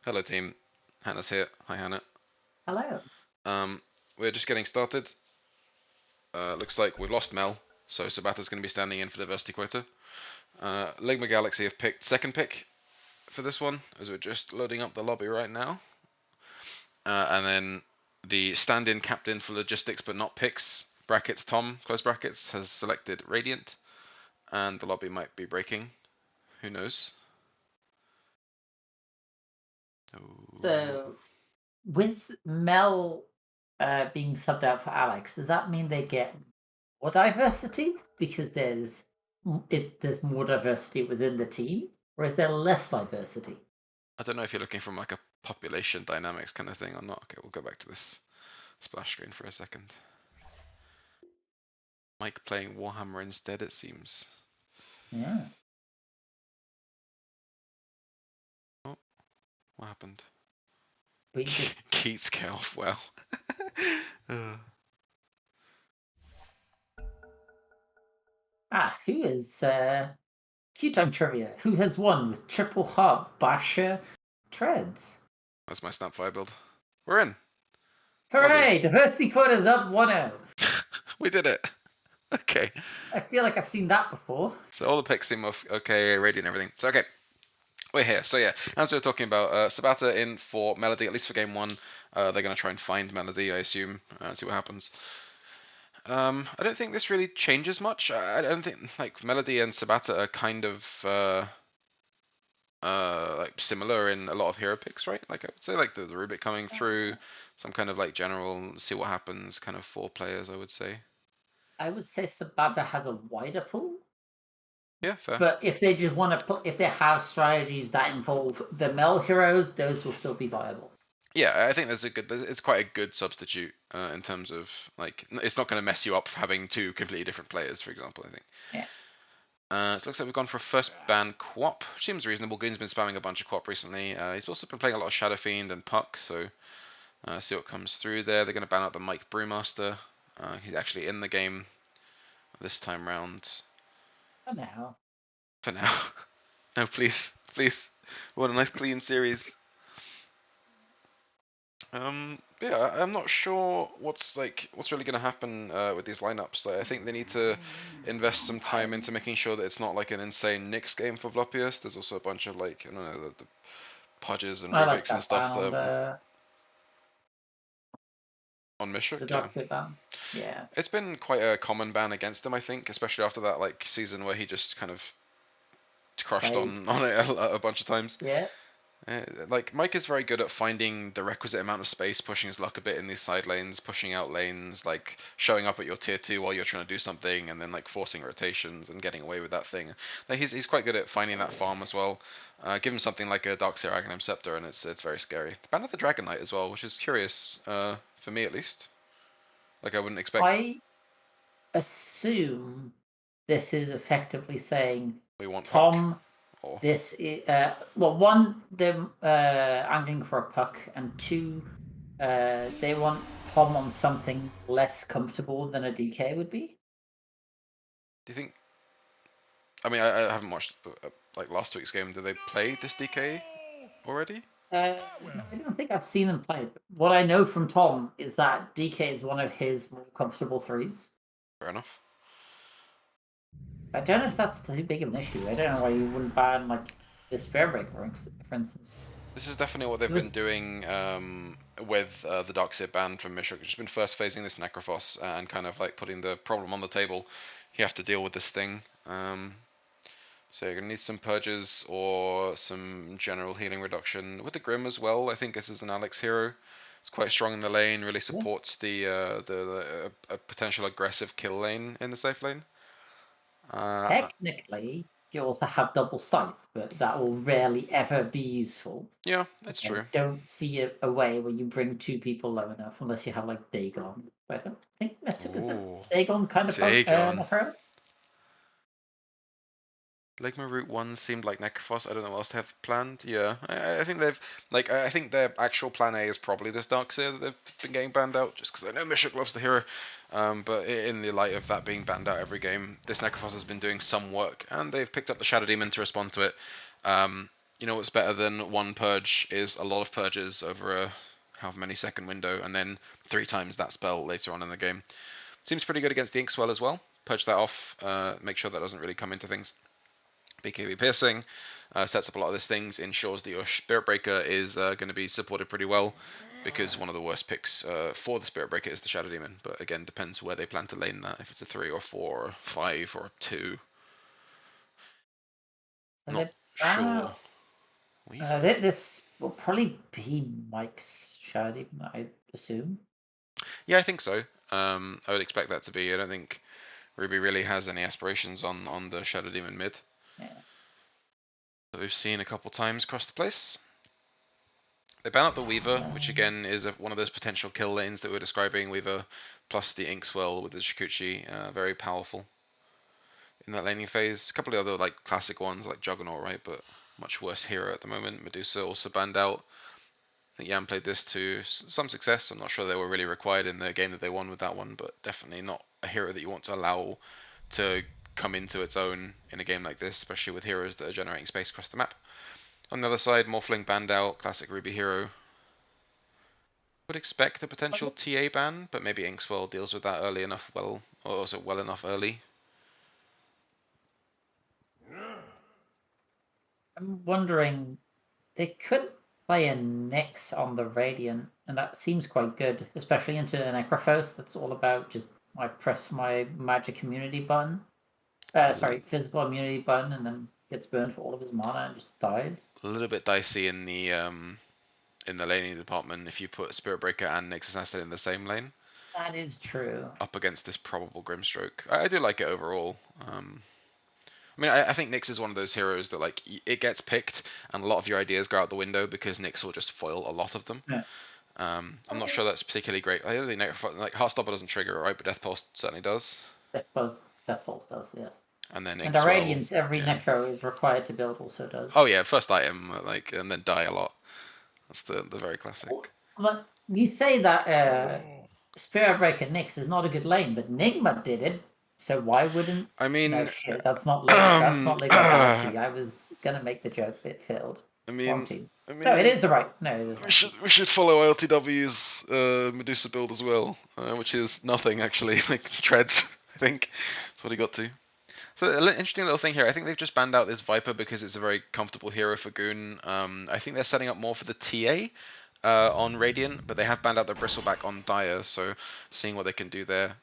Hello team, Hannah's here. Hi Hannah. Hello. We're just getting started. Looks like we've lost Mel, so Sabata's going to be standing in for diversity quota. Ligma.Galaxy have picked second pick for this one, as we're just loading up the lobby right now. And then the stand-in captain for logistics but not picks, brackets Tom, close brackets, has selected Radiant, and the lobby might be breaking. Who knows? Ooh. So, with Mel being subbed out for Alex, does that mean they get more diversity because there's more diversity within the team, or is there less diversity? I don't know if you're looking from like a population dynamics kind of thing or not. Okay, we'll go back to this splash screen for a second. Mike playing Warhammer instead, it seems. Yeah. Oh, what happened? But you just Keats get off well. who is Q-Time trivia? Who has won with triple hub Basher treads? That's my Snapfire build. We're in. Hooray! Glorious. Diversity quota's up 1-0. We did it. Okay. I feel like I've seen that before. So all the picks seem okay, Radiant and everything. So okay. We're here. So yeah, as we were talking about, Sabata in for Melody, at least for game one. They're going to try and find Melody, I assume, see what happens. I don't think this really changes much. I don't think like Melody and Sabata are kind of like similar in a lot of hero picks, right? Like I would say like the Rubik coming through, some kind of like general see what happens kind of 4 players, I would say. I would say Sabata has a wider pool. Yeah, fair. But if they just want to put, if they have strategies that involve the Mel heroes, those will still be viable. Yeah, I think it's quite a good substitute in terms of like it's not going to mess you up for having two completely different players, for example. I think. Yeah. So it looks like we've gone for a first ban Quap. Seems reasonable. Goon's been spamming a bunch of Quap recently. He's also been playing a lot of Shadow Fiend and Puck, so see what comes through there. They're going to ban out the Mike Brewmaster. He's actually in the game this time round. For now. For now. No, please, please. We want a nice clean series. Yeah, I'm not sure what's really going to happen with these lineups. Like, I think they need to invest some time into making sure that it's not like an insane Knicks game for Vlopius. There's also a bunch of like I don't know the Pudges and I like Rubiks and that ban stuff on that are the on Mishuk. Yeah, doctor ban. Yeah. it's been quite a common ban against him, I think, especially after that like season where he just kind of crushed Played. on it a bunch of times. Yeah. Like Mike is very good at finding the requisite amount of space, pushing his luck a bit in these side lanes, pushing out lanes, like showing up at your tier 2 while you're trying to do something, and then like forcing rotations and getting away with that thing. Like, he's quite good at finding that farm as well. Give him something like a Darkseer Aghanim Scepter, and it's very scary. Ban of the Dragon Knight as well, which is curious for me at least. Like I wouldn't expect I assume this is effectively saying, we want Puck Tom, or this is, well, one, they're angling for a puck, and two, they want Tom on something less comfortable than a DK would be. do you think? I mean, I haven't watched like last week's game. Did they play this DK already? No, I don't think I've seen them play. What I know from Tom is that DK is one of his more comfortable threes. Fair enough. I don't know if that's too big of an issue. I don't know why you wouldn't ban like the Spearbreaker, for instance. This is definitely what they've It been was doing with the Darkseer ban from Mishuk. It's just been first phasing this Necrophos and kind of like putting the problem on the table. You have to deal with this thing. So you're going to need some purges or some general healing reduction. With the Grim as well, I think this is an Alex hero. It's quite strong in the lane, really supports the potential aggressive kill lane in the safe lane. technically you also have double scythe, but that will rarely ever be useful. Yeah, that's I true. don't see a way where you bring two people low enough unless you have like Dagon. But I don't think Mesuk is the Ooh, Dagon kind of Dagon. hero. Ligma Route 1 seemed like Necrophos. I don't know what else they have planned. Yeah, I think they've like I think their actual plan A is probably this Darkseer that they've been getting banned out just because I know Mishuk loves the hero. But in the light of that being banned out every game, this Necrophos has been doing some work, and they've picked up the Shadow Demon to respond to it. You know what's better than one purge is a lot of purges over a however many second window, and then 3 times that spell later on in the game. Seems pretty good against the Inkswell as well. Purge that off, make sure that doesn't really come into things. BKB Piercing sets up a lot of these things, ensures that your Spirit Breaker is going to be supported pretty well, because one of the worst picks for the Spirit Breaker is the Shadow Demon. But again, depends where they plan to lane that, if it's a 3 or 4 or 5 or 2. So Not they ban sure. out. This will probably be Mike's Shadow Demon, I assume. Yeah, I think so. I would expect that to be. I don't think Ruby really has any aspirations on the Shadow Demon mid. Yeah. That we've seen a couple times across the place. They ban out the Weaver, which again is one of those potential kill lanes that we're describing. Weaver plus the Inkswell with the Shikuchi, very powerful in that laning phase. A couple of other like classic ones like Juggernaut, right? But much worse hero at the moment. Medusa also banned out. I think Yan played this to some success. I'm not sure they were really required in the game that they won with that one, but definitely not a hero that you want to allow to come into its own in a game like this, especially with heroes that are generating space across the map. On the other side, Morphling banned out, classic Ruby hero. Would expect a potential TA ban, but maybe Inkswell deals with that early enough, or also well enough early. I'm wondering, they could play a Nyx on the Radiant, and that seems quite good, especially into the Necrophos. That's all about just I press my magic immunity button. Sorry, physical immunity button, and then gets burned for all of his mana and just dies. A little bit dicey in the laning department if you put Spirit Breaker and Nyx Assassin in the same lane. That is true. Up against this probable Grimstroke. I do like it overall. I mean, I think Nyx is one of those heroes that like it gets picked and a lot of your ideas go out the window because Nyx will just foil a lot of them. Yeah. I'm not sure that's particularly great. I don't think like Heartstopper doesn't trigger it, right? But Death Pulse certainly does. Death Pulse does, yes. And then And the Inkswell, Radiance, every yeah. Necro is required to build also does. Oh yeah, first item, like, and then die a lot. That's the very classic. But you say that Spirit Breaker Nyx is not a good lane, but Nigma did it. So why wouldn't? I mean, No shit, that's not Ligma.Galaxy. I was gonna make the joke, but it failed. I mean, Wrong team. No, it is the right. No, it is. We should follow LTW's Medusa build as well, which is nothing actually, like treads. I think that's what he got to. So an interesting little thing here. I think they've just banned out this Viper because it's a very comfortable hero for Goon. I think they're setting up more for the TA on Radiant, but they have banned out the Bristleback on Dire, so seeing what they can do there.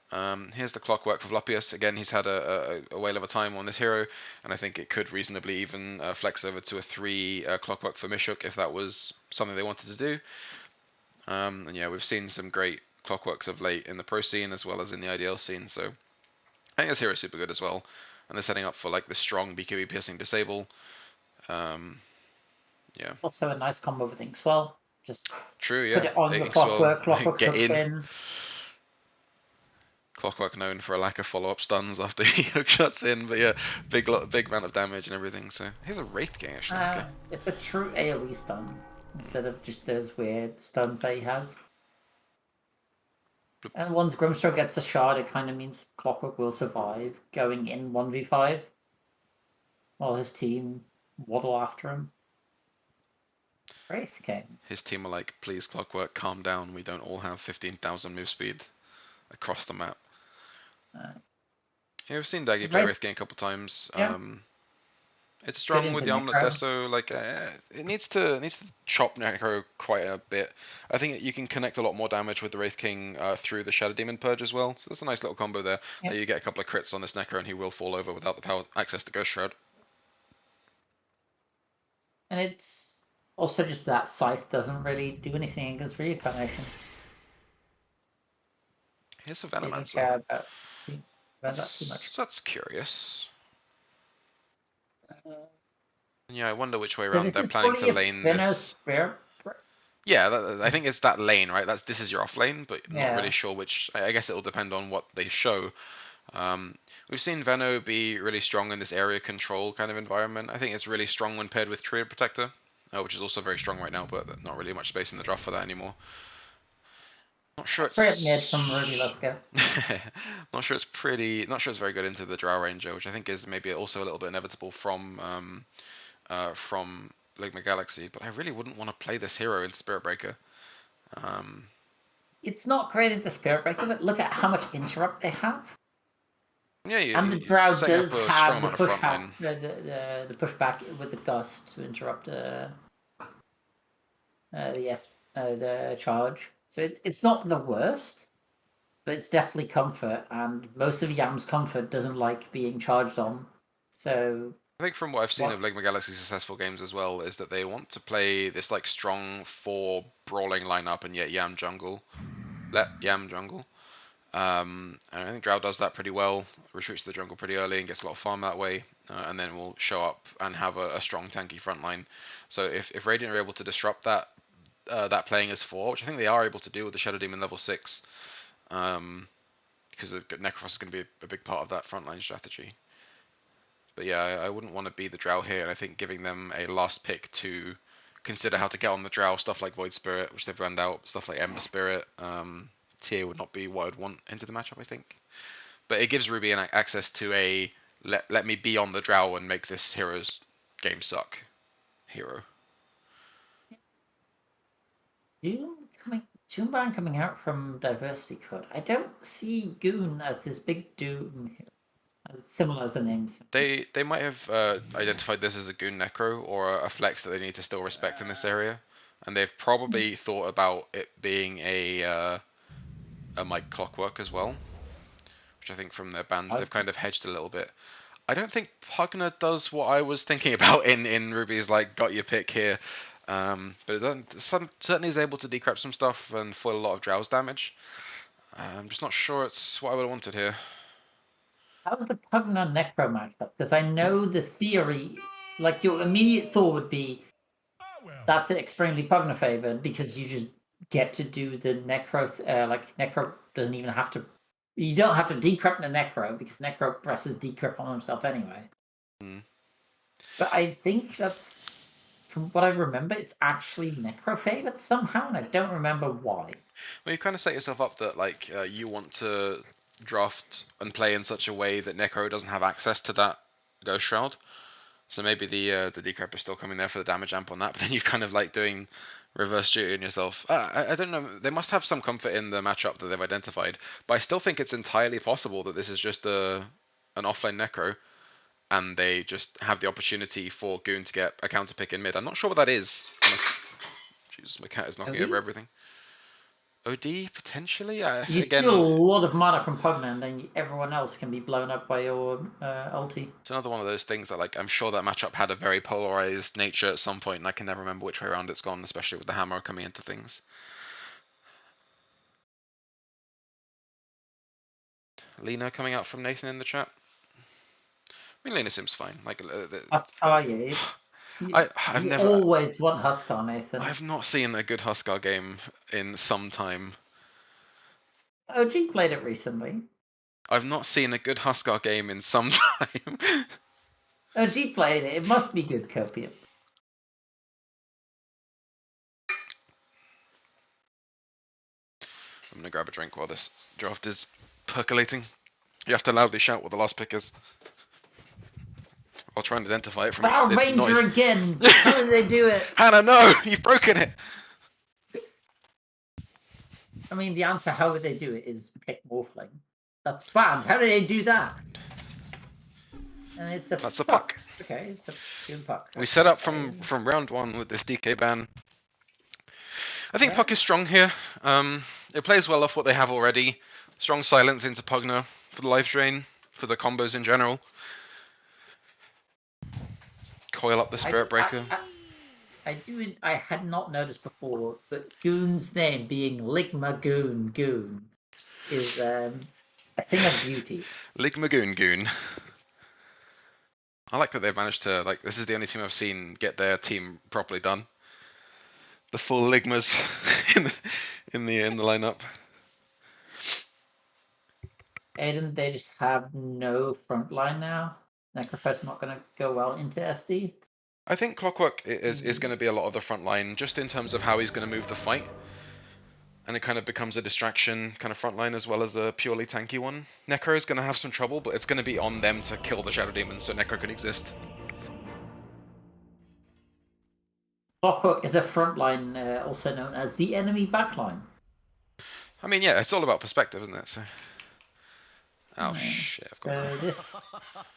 Here's the Clockwork for Vlopius. Again, he's had a whale of a time on this hero, and I think it could reasonably even flex over to a 3 Clockwork for Mishuk if that was something they wanted to do. And yeah, we've seen some great Clockworks of late in the pro scene as well as in the IDL scene, so I think this hero is super good as well. And they're setting up for like the strong BKB piercing disable. Yeah. Also a nice combo with Inkswell. Just true, yeah. put it on your Clockwork. Clockwork get hooks in. in. Clockwork known for a lack of follow-up stuns after he hook shots in, but yeah, big amount of damage and everything. So here's a Wraith King actually. Okay. It's a true AoE stun instead of just those weird stuns that he has. And once Grimstroke gets a shard, it kind of means Clockwork will survive going in 1v5 while his team waddle after him. Wraith King. His team are like, please Clockwork, calm down. We don't all have 15,000 move speed across the map. Yeah, we've seen Daggy play Wraith King a couple times. Yeah. It's strong with the Omelette Deso. Like it needs to chop Necro quite a bit. I think you can connect a lot more damage with the Wraith King through the Shadow Demon Purge as well. So that's a nice little combo there. Yep. You get a couple of crits on this Necro and he will fall over without the power access to Ghost Shroud. And it's also just that Scythe doesn't really do anything against Reincarnation. Here's a Venomancer. That's that's curious. Yeah, I wonder which way around they're planning to lane this. Yeah, I think it's that lane, right? This is your off lane, but not really sure which. I guess it'll depend on what they show. We've seen Veno be really strong in this area control kind of environment. I think it's really strong when paired with Triad Protector, which is also very strong right now, but not really much space in the draft for that anymore. Not sure it's mid from Ruby, let's go. Not sure it's very good into the Drow Ranger, which I think is maybe also a little bit inevitable from Ligma.Galaxy, but I really wouldn't want to play this hero in Spirit Breaker. It's not great into Spirit Breaker, but look at how much interrupt they have. Yeah, And the you're Drow setting up does a strong have the amount of push frontline. the pushback with the gust to interrupt the charge. So it's not the worst, but it's definitely comfort, and most of Yam's comfort doesn't like being charged on. So I think from what I've seen of what? Ligma.Galaxy's successful games as well is that they want to play this like strong 4 brawling lineup and yet Yam jungle. Let Yam jungle. And I think Drow does that pretty well, retreats to the jungle pretty early and gets a lot of farm that way, and then will show up and have a strong tanky front line. So if Radiant are able to disrupt that playing as 4, which I think they are able to do with the Shadow Demon level 6, because Necrophos is going to be a big part of that frontline strategy. But yeah, I wouldn't want to be the Drow here, and I think giving them a last pick to consider how to get on the Drow, stuff like Void Spirit, which they've run out, stuff like Ember Spirit, tier would not be what I'd want into the matchup, I think. But it gives Ruby an access to a let me be on the Drow and make this hero's game suck hero. Toonban coming out from Diversity Code. I don't see Goon as this big Doom, as similar as the names. They might have identified this as a Goon Necro or a flex that they need to still respect in this area, and they've probably thought about it being a Mike Clockwork as well, which I think from their bans they've kind of hedged a little bit. I don't think Pugna does what I was thinking about in Ruby's like got your pick here, but it doesn't, certainly is able to decrypt some stuff and foil a lot of Drow's damage. I'm just not sure it's what I would have wanted here. How's the Pugna Necro matchup? Because I know the theory, like your immediate thought would be that's extremely Pugna favored because you just get to do the Necro. Like Necro doesn't even have to. You don't have to decrypt the Necro because Necro presses decrypt on himself anyway. Mm. But I think that's, from what I remember, it's actually Necro favored somehow, and I don't remember why. Well, you kind of set yourself up that like you want to draft and play in such a way that Necro doesn't have access to that Ghost Shroud. So maybe the decrypt is still coming there for the damage amp on that, but then you're kind of like doing reverse duty on yourself. I don't know. They must have some comfort in the matchup that they've identified, but I still think it's entirely possible that this is just an offlane Necro, and they just have the opportunity for Goon to get a counter pick in mid. I'm not sure what that is. Jesus, my cat is knocking over everything. OD potentially. You steal a lot of mana from Pugna, and then everyone else can be blown up by your ulti. It's another one of those things that, like, I'm sure that matchup had a very polarized nature at some point, and I can never remember which way around it's gone, especially with the hammer coming into things. Lena coming out from Nathan in the chat. I mean, Lena seems fine. Like, yeah. I've you never always want Huskar, Nathan. I've not seen a good Huskar game in some time. OG played it recently. I've not seen a good Huskar game in some time. OG played it. It must be good, Copium. I'm gonna grab a drink while this draft is percolating. You have to loudly shout what the last pick is. I'll try and identify it from its Ranger noise. again! How did they do it? Hannah, no! You've broken it! I mean, the answer, how would they do it, is pick Morphling. That's banned. How did they do that? And it's That's a puck. Okay, it's a good puck. We set up from round one with this DK ban. I think Puck is strong here. It plays well off what they have already. Strong silence into Pugna for the life drain, for the combos in general. Coil up the Spirit Breaker. I had not noticed before, but Goon's name being Ligma Goon is a thing of beauty. Ligma Goon. I like that they've managed to, like, this is the only team I've seen get their team properly done. The full Ligmas in the lineup. Aiden, they just have no front line now. Necrophos not going to go well into SD. I think Clockwork is going to be a lot of the front line, just in terms of how he's going to move the fight. And it kind of becomes a distraction kind of front line as well as a purely tanky one. Necro is going to have some trouble, but it's going to be on them to kill the Shadow Demons so Necro can exist. Clockwork is a front line, also known as the enemy backline. I mean, yeah, it's all about perspective, isn't it? So. Oh Yeah. shit! I've got. This,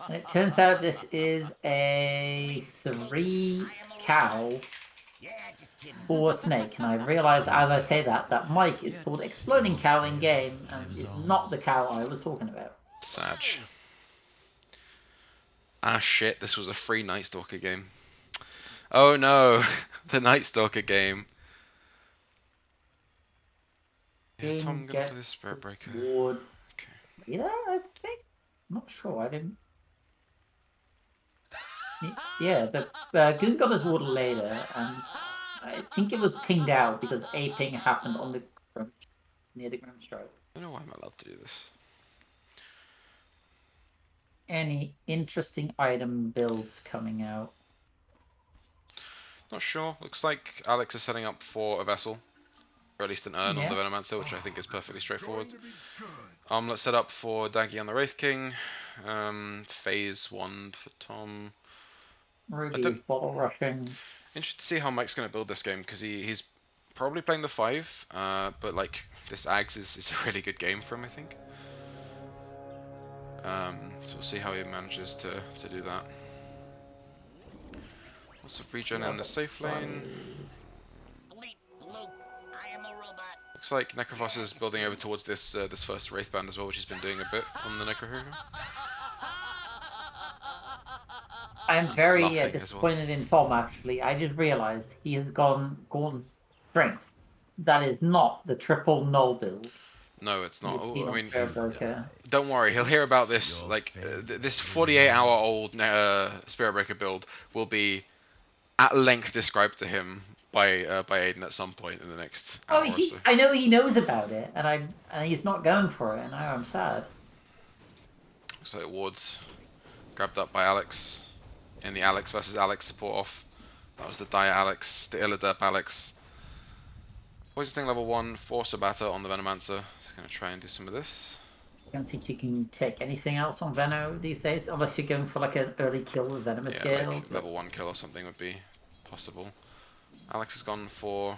and it turns out this is a 3-cow 4-snake, and I realize as I say that Mike is called Exploding Cow in game and is not the cow I was talking about. Sag. Ah shit! This was a free Night Stalker game. Oh no, the Night Stalker game. Yeah, Tom gonna play the Gets Spirit its Breaker. ward Okay. later, I think. I'm not sure. I didn't. Yeah, the Goon got his ward later, and I think it was pinged out because a ping happened on the near the Grimstroke. I don't know why I'm allowed to do this. Any interesting item builds coming out? Not sure. Looks like Alex is setting up for a vessel, or at least an urn on the Yeah, Venomancer, which I think is perfectly straightforward. Let's set up for Daggy on the Wraith King. Phase Wand for Tom. I Ruby don't. is bottle rushing. Interested to see how Mike's going to build this game because he's probably playing the 5, but like this Ags is a really good game for him, I think. So we'll see how he manages to do that. Lots of regen in the safe lane. Looks like Necrophos is building over towards this this first Wraith Band as well, which he's been doing a bit on the Necrohoover. I'm very Laughing as well. disappointed in Tom, actually. I just realized he has gone strength. That is not the triple null build No, it's not. you've seen I on mean, Spirit Broker. don't worry, he'll hear about this. Like this 48-hour-old Spirit Breaker build will be at length described to him by Aiden at some point in the next Oh, hour or so. I know he knows about it, and he's not going for it, and now I'm sad. Looks like wards grabbed up by Alex in the Alex versus Alex support off. That was the Dire Alex, the Illiderp Alex. Poison Sting level 1, Force Sabata on the Venomancer. Just gonna try and do some of this. I don't think you can take anything else on Veno these days, unless you're going for like an early kill with Venomous Yeah, Gale. like level 1 kill or something would be possible. Alex has gone for,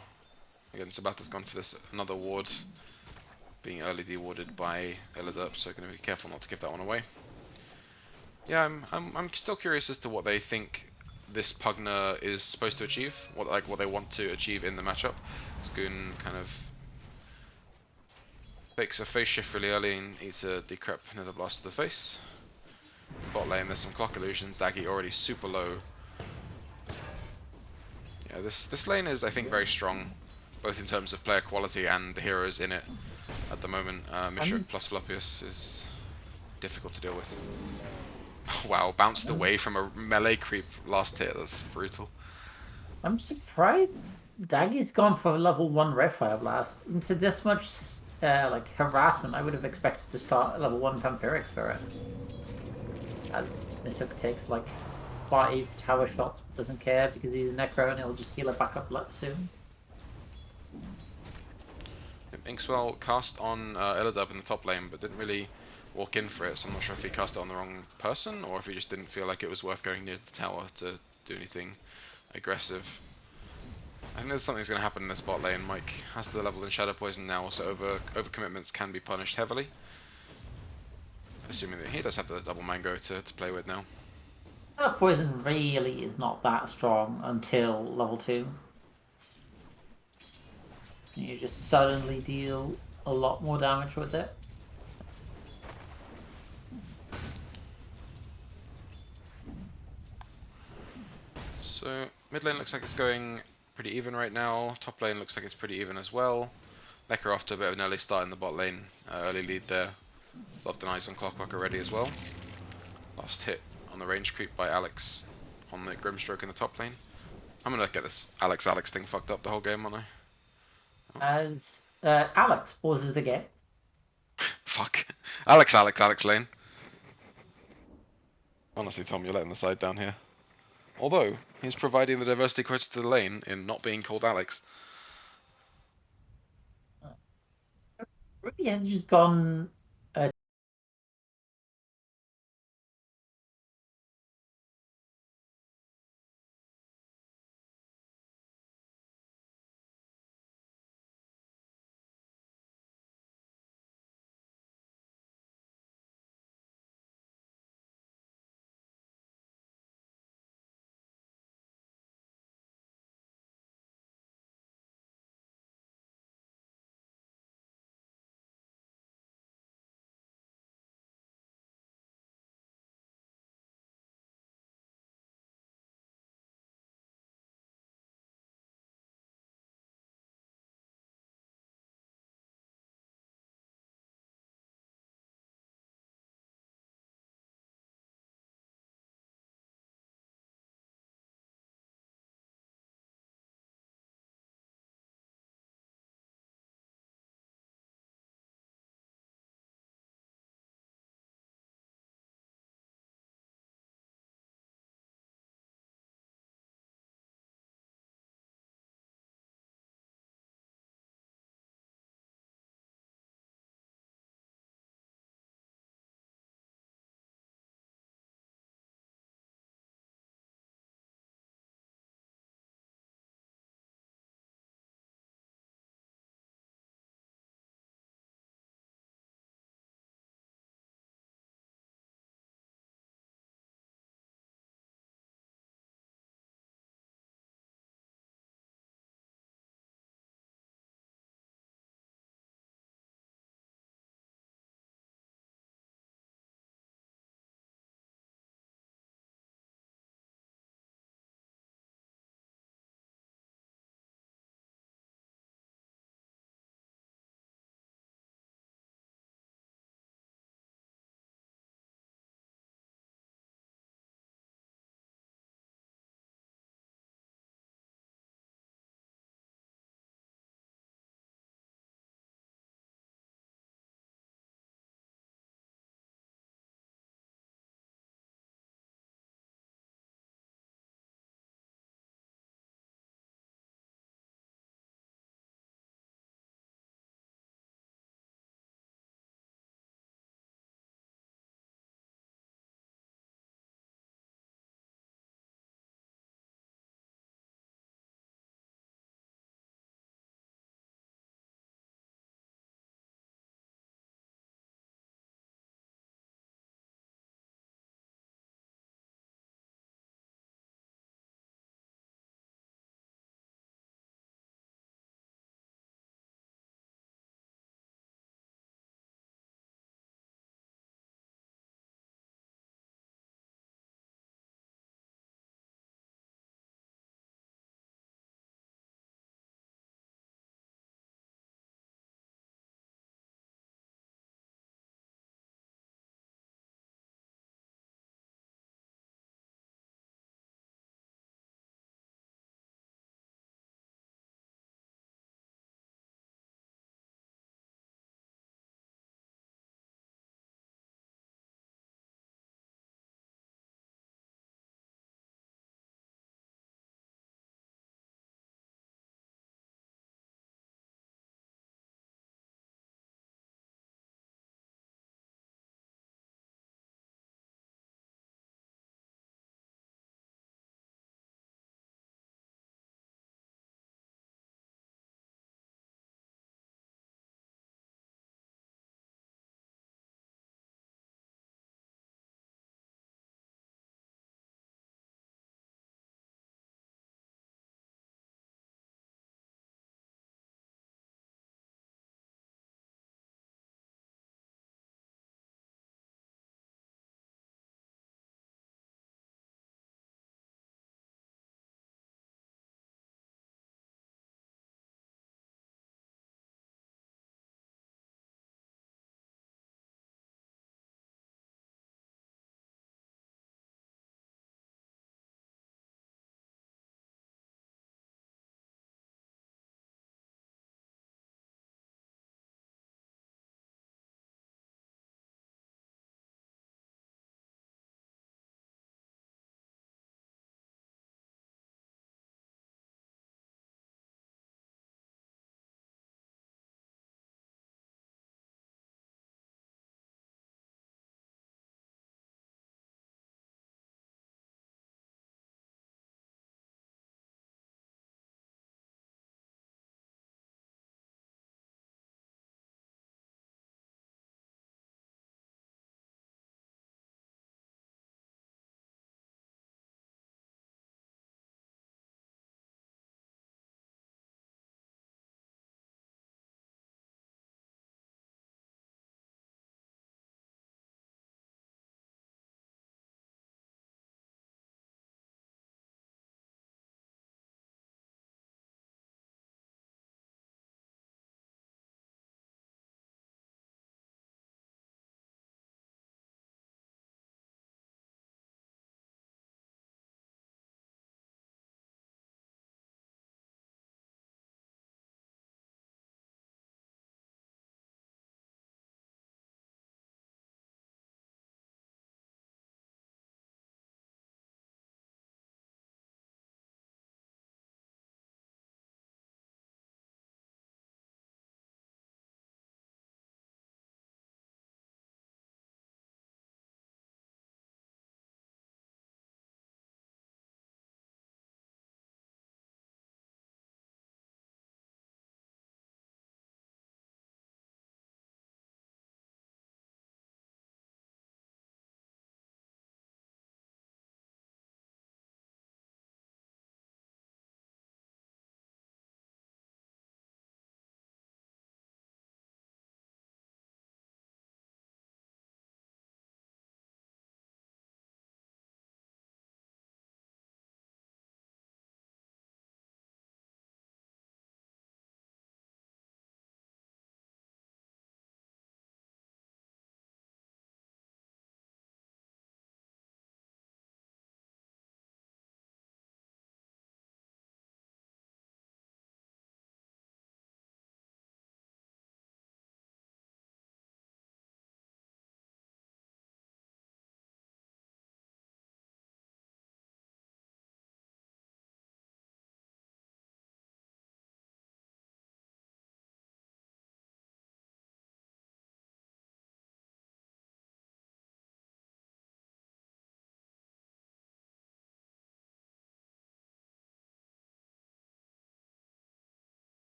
again, Sabata's gone for this another ward, being early dewarded by Illiderp, so gonna be careful not to give that one away. Yeah, I'm still curious as to what they think this Pugner is supposed to achieve, what they want to achieve in the matchup. Goon kind of takes a phase shift really early and eats a Decrep Nether Blast to the face. Bot lane, there's some clock illusions. Daggy already super low. Yeah, this lane is I think very strong, both in terms of player quality and the heroes in it at the moment. Mishra plus Floppius is difficult to deal with. Wow, bounced away from a melee creep last hit. That's brutal. I'm surprised Daggy's gone for level 1 Red Fire Blast. Into this much like harassment, I would have expected to start at level 1 Vampiric Spirit. As Misoka takes like 5 tower shots but doesn't care because he's a Necro and he'll just heal it back up soon. Inkswell cast on Illidub in the top lane, but didn't really walk in for it, so I'm not sure if he cast it on the wrong person, or if he just didn't feel like it was worth going near the tower to do anything aggressive. I think there's something's going to happen in this bot lane. Mike has the level in Shadow Poison now, so overcommitments can be punished heavily. Assuming that he does have the double mango to play with now. Poison really is not that strong until level 2. And you just suddenly deal a lot more damage with it. So mid lane looks like it's going pretty even right now. Top lane looks like it's pretty even as well. Becker off to a bit of an early start in the bot lane. Early lead there. Love the eyes on Clockwork already as well. Last hit on the range creep by Alex on the Grimstroke in the top lane. I'm gonna get this Alex thing fucked up the whole game, aren't I? Oh. As Alex pauses the game. Fuck. Alex lane. Honestly, Tom, you're letting the side down here. Although, he's providing the diversity quota to the lane in not being called Alex. Ruby has just gone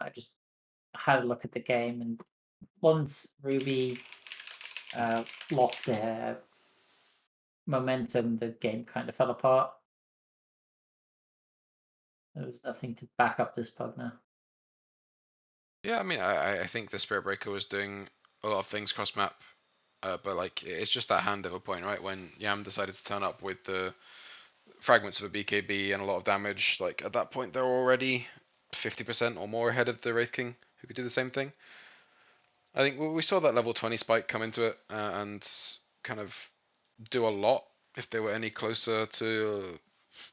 I just had a look at the game, and once Ruby lost their momentum, the game kind of fell apart. There was nothing to back up this pug now. Yeah, I mean, I think the Spirit Breaker was doing a lot of things cross map, but like it's just that hand of a point, right? When Yam decided to turn up with the fragments of a BKB and a lot of damage, like at that point they're already 50% or more ahead of the Wraith King, who could do the same thing. I think we saw that level 20 spike come into it and kind of do a lot. If they were any closer to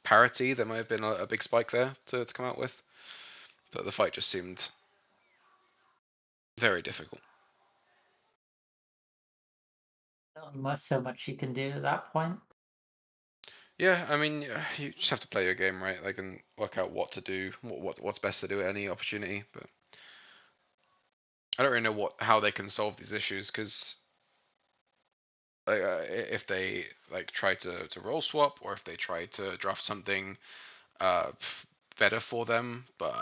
parity, there might have been a big spike there to come out with. But the fight just seemed very difficult. Not so much you can do at that point. Yeah, I mean, you just have to play your game, right? Like, and work out what to do, what's best to do at any opportunity. But I don't really know how they can solve these issues because if they like try to roll swap or if they try to draft something uh, better for them, but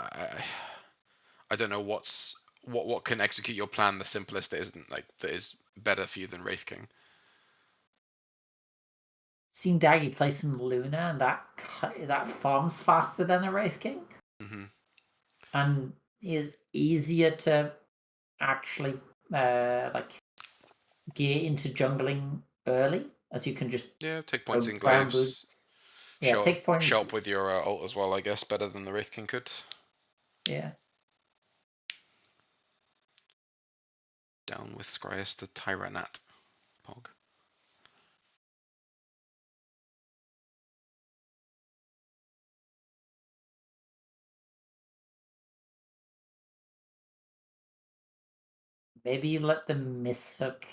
I don't know what can execute your plan the simplest that isn't like that is better for you than Wraith King. Seen Daggy play some Luna, and that farms faster than a Wraith King, Mm-hmm. and is easier to actually like get into jungling early, as you can just Yeah, take points go in farm glaives. boots. Yeah, Show take points. up with your ult as well, I guess, better than the Wraith King could. Yeah. Down with Scryus the Tyrannat. Pog. Maybe you let them mishook.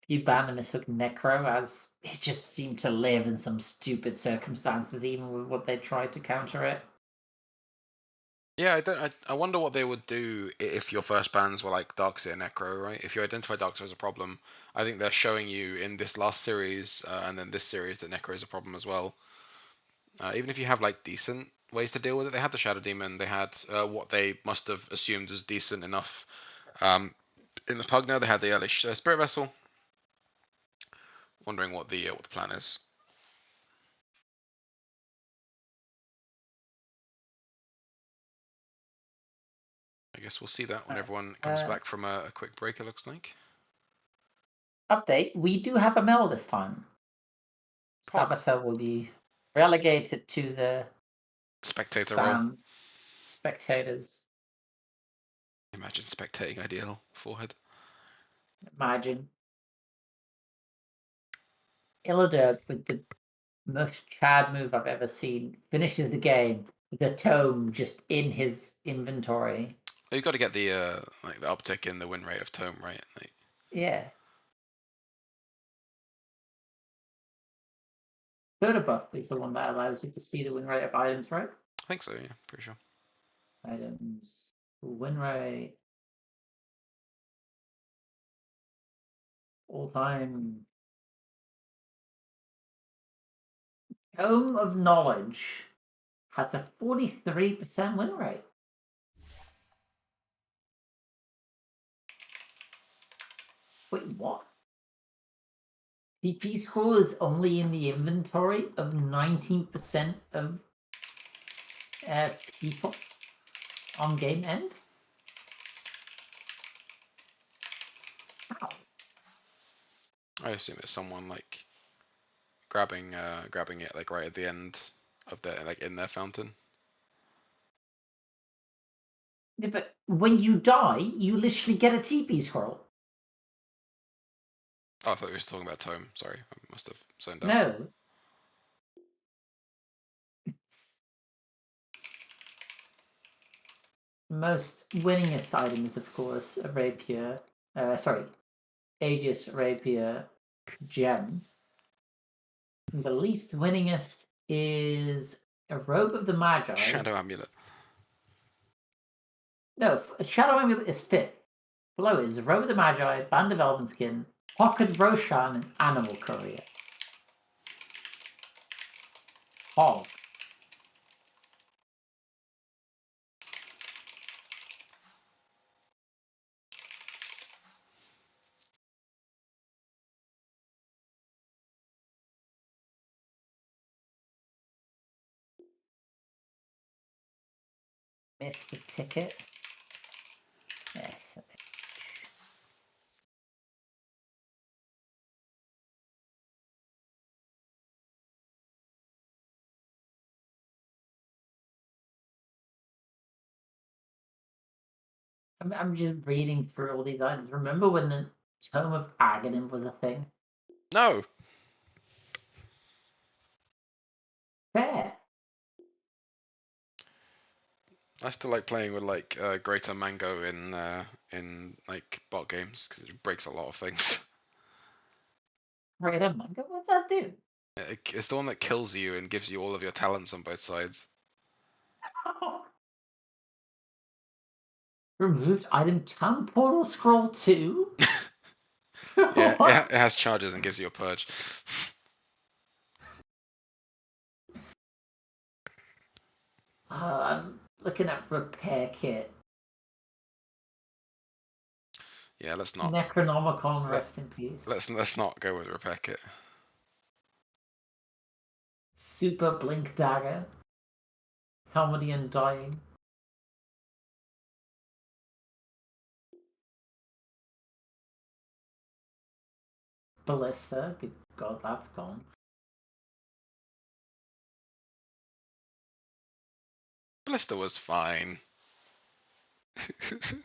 You ban the mishook Necro, as it just seemed to live in some stupid circumstances, even with what they tried to counter it. Yeah, I wonder what they would do if your first bans were like Darkseer Necro, right? If you identify Darkseer as a problem, I think they're showing you in this last series and then this series that Necro is a problem as well. Even if you have like decent ways to deal with it, they had the Shadow Demon, they had what they must have assumed was decent enough. In the Pugna, they had the early Spirit Vessel. Wondering what the plan is. I guess we'll see that when everyone comes back from a quick break. It looks like. Update: we do have a Mel this time. Pog. Sabater will be relegated to the Spectator role. stands. Spectators, Imagine spectating ideal forehead. imagine. Illidan, with the most Chad move I've ever seen, finishes the game with the tome just in his inventory. You've got to get the like the uptick in the win rate of Tome, right? Like, Yeah. Quota buff is the one that allows you to see the win rate of items, right? I think so. Yeah, pretty sure. Items, win rate, all time. Tome of Knowledge has a 43% win rate. Wait, what? PP score is only in the inventory of 19% of people on game end? Wow. I assume it's someone like grabbing it like right at the end of their like in their fountain. Yeah, but when you die, you literally get a TP scroll. Oh, I thought we were talking about Tome. Sorry, I must have zoned out. No. It's most winningest item is, of course, a rapier. Sorry, Aegis Rapier Gem. The least winningest is a Robe of the Magi. Shadow Amulet. No, Shadow Amulet is 5th. Below it is Robe of the Magi, Band of Elven Skin, Pocket Roshan, and Animal Courier. Hog. Missed the ticket. Yes. I'm just reading through all these items. Remember when the Tome of Aghanim was a thing? No. Fair. I still like playing with like Greater Mango in like bot games because it breaks a lot of things. Right, manga? What's that do? It's the one that kills you and gives you all of your talents on both sides. Removed item Town Portal Scroll 2? Yeah, What? it has charges and gives you a purge. I'm looking at repair kit. Yeah, let's not Necronomicon, let rest in peace. let's not go with repair kit. Super Blink Dagger. Helmetian Dying. Ballista. Good god, that's gone. Blister was fine.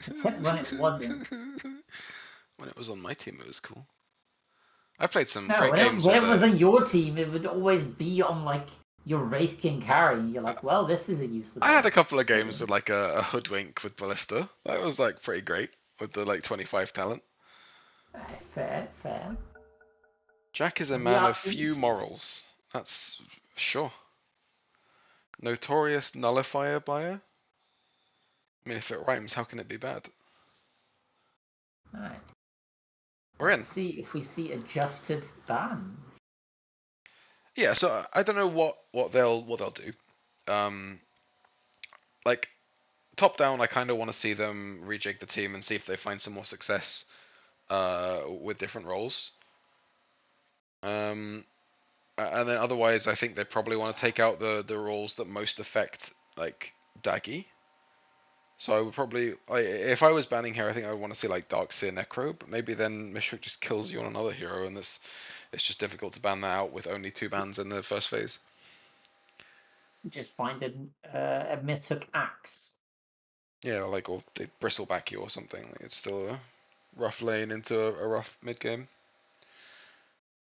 Except when it wasn't. When it was on my team, it was cool. I played some No, great games when with it was on your team, it would always be on like your Wraith King carry. You're like, well, this is a useless I had a item. couple of games with like a hoodwink with Ballista. That was like pretty great with the like 25 talent. Fair, fair. Jack is a We man are of few into morals. That's sure. Notorious nullifier buyer. I mean, if it rhymes, how can it be bad? Alright. We're in. Let's see if we see adjusted bans. Yeah, so I don't know what they'll do. Um, like top down, I kind of want to see them rejig the team and see if they find some more success with different roles. And then otherwise, I think they probably want to take out the roles that most affect like Daggy. So I would probably, if I was banning here, I think I would want to see like Darkseer Necro, but maybe then Mishrik just kills you on another hero, and it's just difficult to ban that out with only 2 bans in the first phase. Just find a mishook axe. Yeah, like or they bristle back you or something. Like, it's still a rough lane into a rough mid game.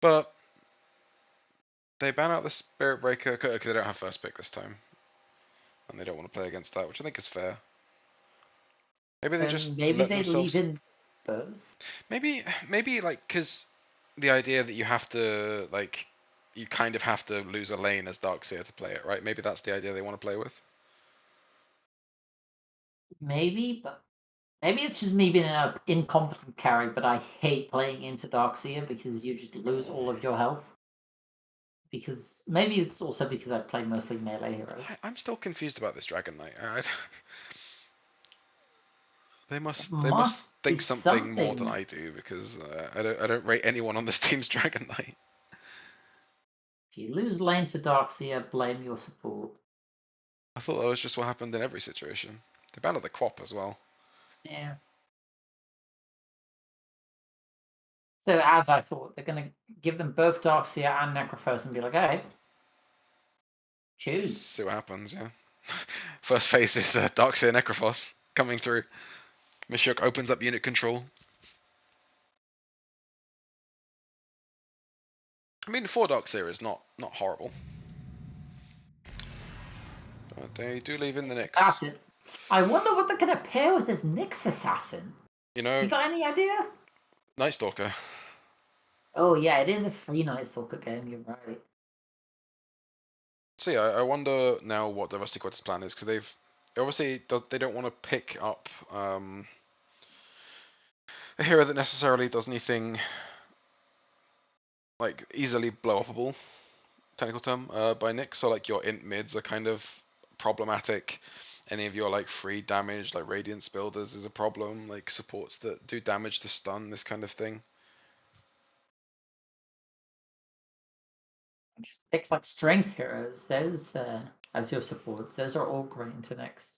But they ban out the Spirit Breaker because they don't have first pick this time, and they don't want to play against that, which I think is fair. Maybe they just And maybe let they leave themselves. in both. Maybe like because the idea that you have to like you kind of have to lose a lane as Darkseer to play it, right? Maybe that's the idea they want to play with. Maybe, but maybe it's just me being an incompetent carry, but I hate playing into Darkseer because you just lose all of your health. Because maybe it's also because I play mostly melee heroes. I'm still confused about this Dragon Knight. They It must must be think something more than something. I do because I don't rate anyone on this team's Dragon Knight. If you lose lane to Darkseer, blame your support. I thought that was just what happened in every situation. They banned the Quap as well. Yeah. So as I thought, they're gonna give them both Darkseer and Necrophos and be like, hey, choose. See what happens. Yeah. First phase is Darkseer Necrophos coming through. Mishuk opens up unit control. I mean, 4 Darkseer is not horrible. But they do leave in the Nyx. Assassin. I wonder what they're gonna pair with this Nyx Assassin. You You know, got any idea? Night Stalker. Oh yeah, it is a free Night Stalker game. You're right. So yeah, I wonder now what the Rusty Quota's plan is because they've obviously they don't want to pick up a hero that necessarily does anything like easily blow upable, technical term, by Nick. So like your int mids are kind of problematic. Any of your like free damage, like Radiance builders, is a problem. Like supports that do damage to stun, this kind of thing. Picks like strength heroes. Those as your supports. Those are all great into Nyx.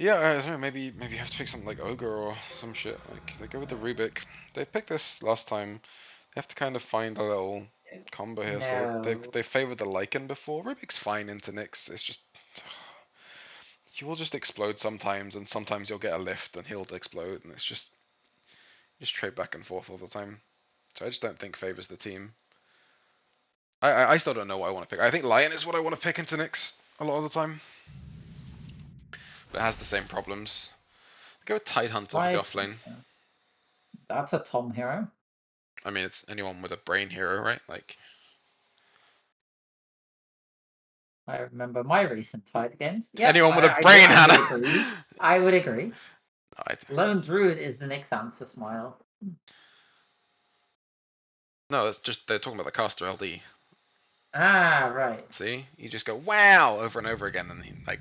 Yeah, I don't know. Maybe you have to pick something like Ogre or some shit. Like they go with the Rubik. They picked this last time. They have to kind of find a little combo here. So No. they favored the Lycan before. Rubik's fine into Nyx. It's just he will just explode sometimes, and sometimes you'll get a lift and he'll explode, and it's just trade back and forth all the time. So I just don't think favors the team. I still don't know what I want to pick. I think Lion is what I want to pick into Nyx a lot of the time, but it has the same problems. Go with Tidehunter for the I think offlane. so. That's a Tom hero. I mean, it's anyone with a brain hero, right? Like I remember my recent Tide games. Yeah, anyone with a I brain, would Hannah. agree. I would agree. I, Lone Druid is the next answer, Smile. no, it's just they're talking about the caster LD. Ah, right. See, you just go wow over and over again, and he, like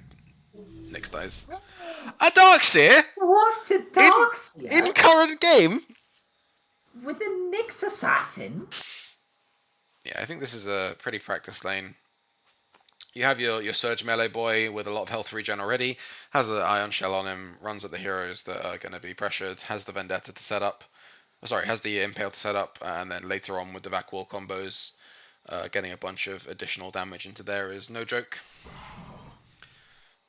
Nyx dies. A Darkseer What? A in Darkseer? current game. With a Nyx Assassin? Yeah, I think this is a pretty practice lane. You have your Surge melee boy with a lot of health regen already, has an Ion Shell on him, runs at the heroes that are going to be pressured, has the Vendetta to set up, sorry, has the Impale to set up, and then later on with the back wall combos, getting a bunch of additional damage into there is no joke.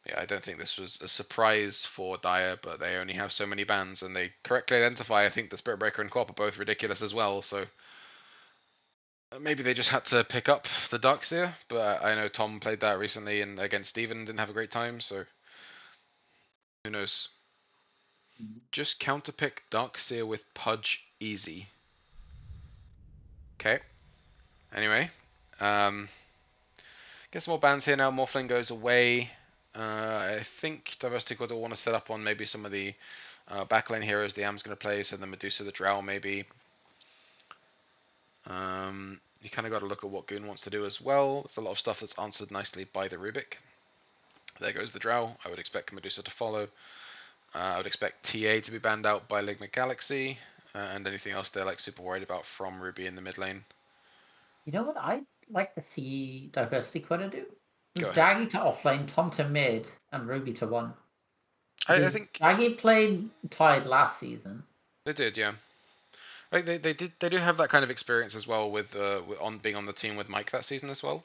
Yeah, I don't think this was a surprise for Dire, but they only have so many bans, and they correctly identify, I think the Spirit Breaker and Quop are both ridiculous as well, so maybe they just had to pick up the Darkseer, but I know Tom played that recently and against Steven didn't have a great time, so who knows. Just counterpick Darkseer with Pudge easy. Okay. Anyway, get some more bans here now. Morphling goes away. I think Diversity Quota will want to set up on maybe some of the backlane heroes the Am's going to play, so the Medusa, the Drow maybe. You kind of got to look at what Goon wants to do as well. There's a lot of stuff that's answered nicely by the Rubik. There goes the Drow. I would expect Medusa to follow. I would expect TA to be banned out by Ligma.Galaxy, and anything else they're like super worried about from Ruby in the mid lane. You know what I'd like to see Diversity Quota do? Go Was ahead. Daggy to offlane, Tom to mid, and Ruby to one. I Because think Daggy played Tide last season. they did, yeah. Like they do have that kind of experience as well with on being on the team with Mike that season as well.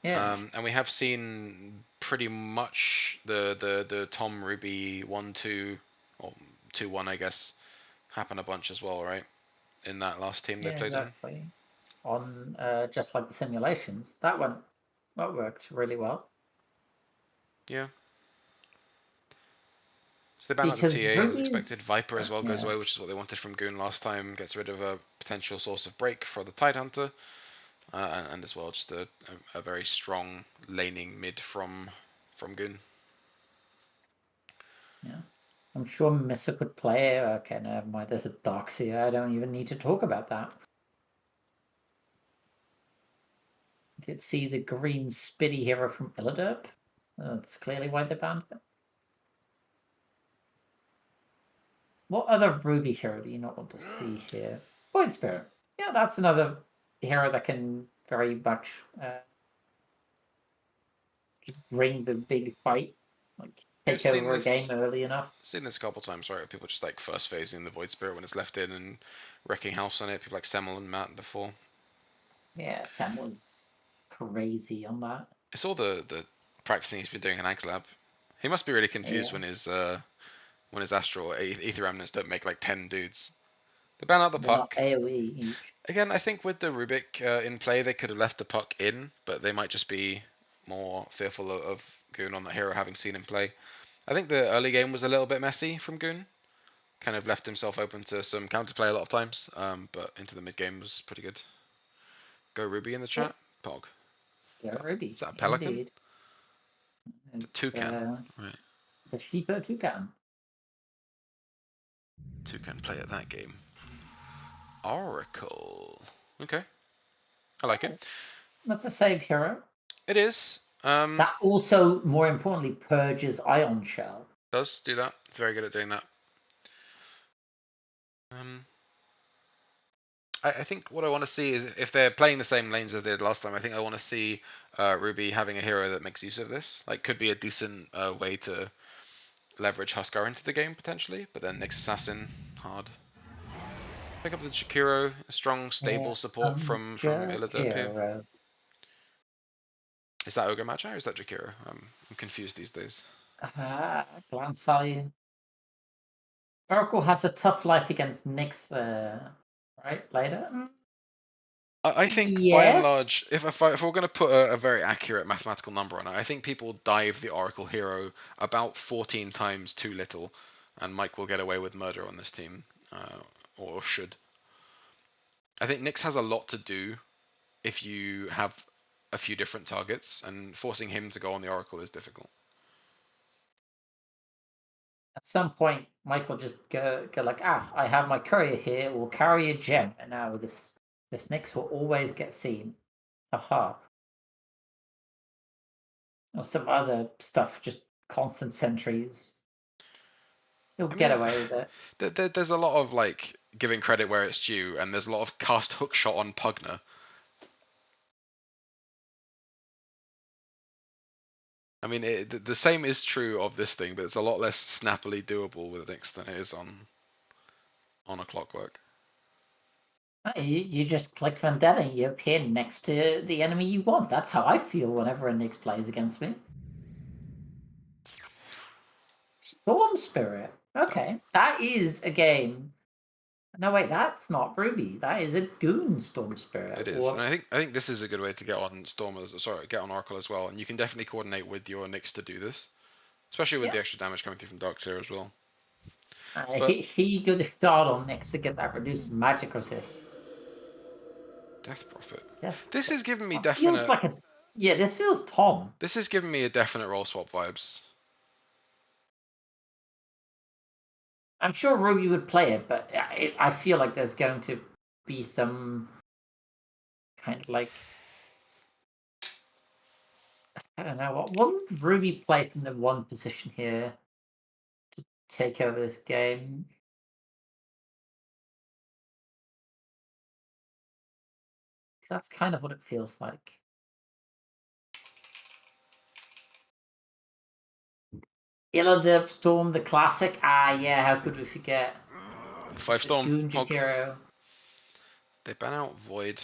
Yeah. And we have seen pretty much the Tom Ruby 1-2 or 2-1 I guess happen a bunch as well, right? In that last team they Yeah, played in. exactly. On just like the simulations. That worked really well. Yeah. So they ban out the Because TA as expected. Ruby's Viper as well goes yeah. away, which is what they wanted from Goon last time. Gets rid of a potential source of break for the Tidehunter. And as well just a very strong laning mid from Goon. Yeah. I'm sure Missa could play it. Okay, never mind. There's a Darkseer. I don't even need to talk about that. You could see the green spitty hero from Illiderp. That's clearly why they banned it. What other Ruby hero do you not want to see here? Void Spirit. Yeah, that's another hero that can very much bring the big fight. Like, We've take seen over a game this early enough. a couple times, right? People just like first phasing the Void Spirit when it's left in and wrecking house on it. People like Semmel and Matt before. Yeah, Sam was crazy on that. It's all the practicing he's been doing in Ags Lab. He must be really confused Yeah. when his Astral or Ether Remnants don't make like 10 dudes. They ban out the They're not puck. AoE each. Again, I think with the Rubik in play, they could have left the puck in, but they might just be more fearful of Goon on the hero having seen him play. I think the early game was a little bit messy from Goon. Kind of left himself open to some counterplay a lot of times, but into the mid game was pretty good. Go Ruby in the chat. Pog. Yeah, Is Ruby, that a pelican? indeed. It's a It's, toucan. Right. it's a Sheeper Toucan. Toucan play at that game. Oracle. Okay. I like it. That's a save hero. It is. That also, more importantly, purges Ion Shell. Does do that. It's very good at doing that. I think what I want to see is if they're playing the same lanes as they did last time. I think I want to see Ruby having a hero that makes use of this. Like, could be a decent way to leverage Huskar into the game potentially, but then Nyx Assassin hard. Pick up the Jakiro, strong stable support from Illidopia. Jakiro. Is that Ogre Magi or is that Jakiro? I'm confused these days. Glance value. Oracle has a tough life against Nyx, right? Later? I think by and Yes. large, if we're going to put a very accurate mathematical number on it, I think people dive the Oracle hero about 14 times too little, and Mike will get away with murder on this team, or should. I think Nyx has a lot to do if you have a few different targets, and forcing him to go on the Oracle is difficult. At some point, Michael just go like, I have my courier here. Will carry a gem, and now this Nyx will always get seen. Aha. Or some other stuff, just constant sentries. He'll I get mean, away with it. there's a lot of like giving credit where it's due, and there's a lot of cast hook shot on Pugner. I mean, the same is true of this thing, but it's a lot less snappily doable with Nyx than it is on a Clockwork. You just click Vendetta, you appear next to the enemy you want. That's how I feel whenever a Nyx plays against me. Storm Spirit. Okay, that is a game. No, wait, that's not Ruby. That is a Goon Storm Spirit. It is, and Or I think this is a good way to get on get on Oracle as well, and you can definitely coordinate with your Nyx to do this, especially with yeah, the extra damage coming through from Dark Seer as well. he But he could start on Nyx to get that reduced magic resist. Death Prophet. Yeah, This is giving me feels definite. like a This feels Tom. This is giving me a definite role swap vibes. I'm sure Ruby would play it, but I feel like there's going to be some kind of like, I don't know, what would Ruby play from the one position here to take over this game? That's kind of what it feels like. Illidip Storm, the classic. Yeah, how could we forget? 5 Storm. Goon Hog. Jakiro. They ban out Void.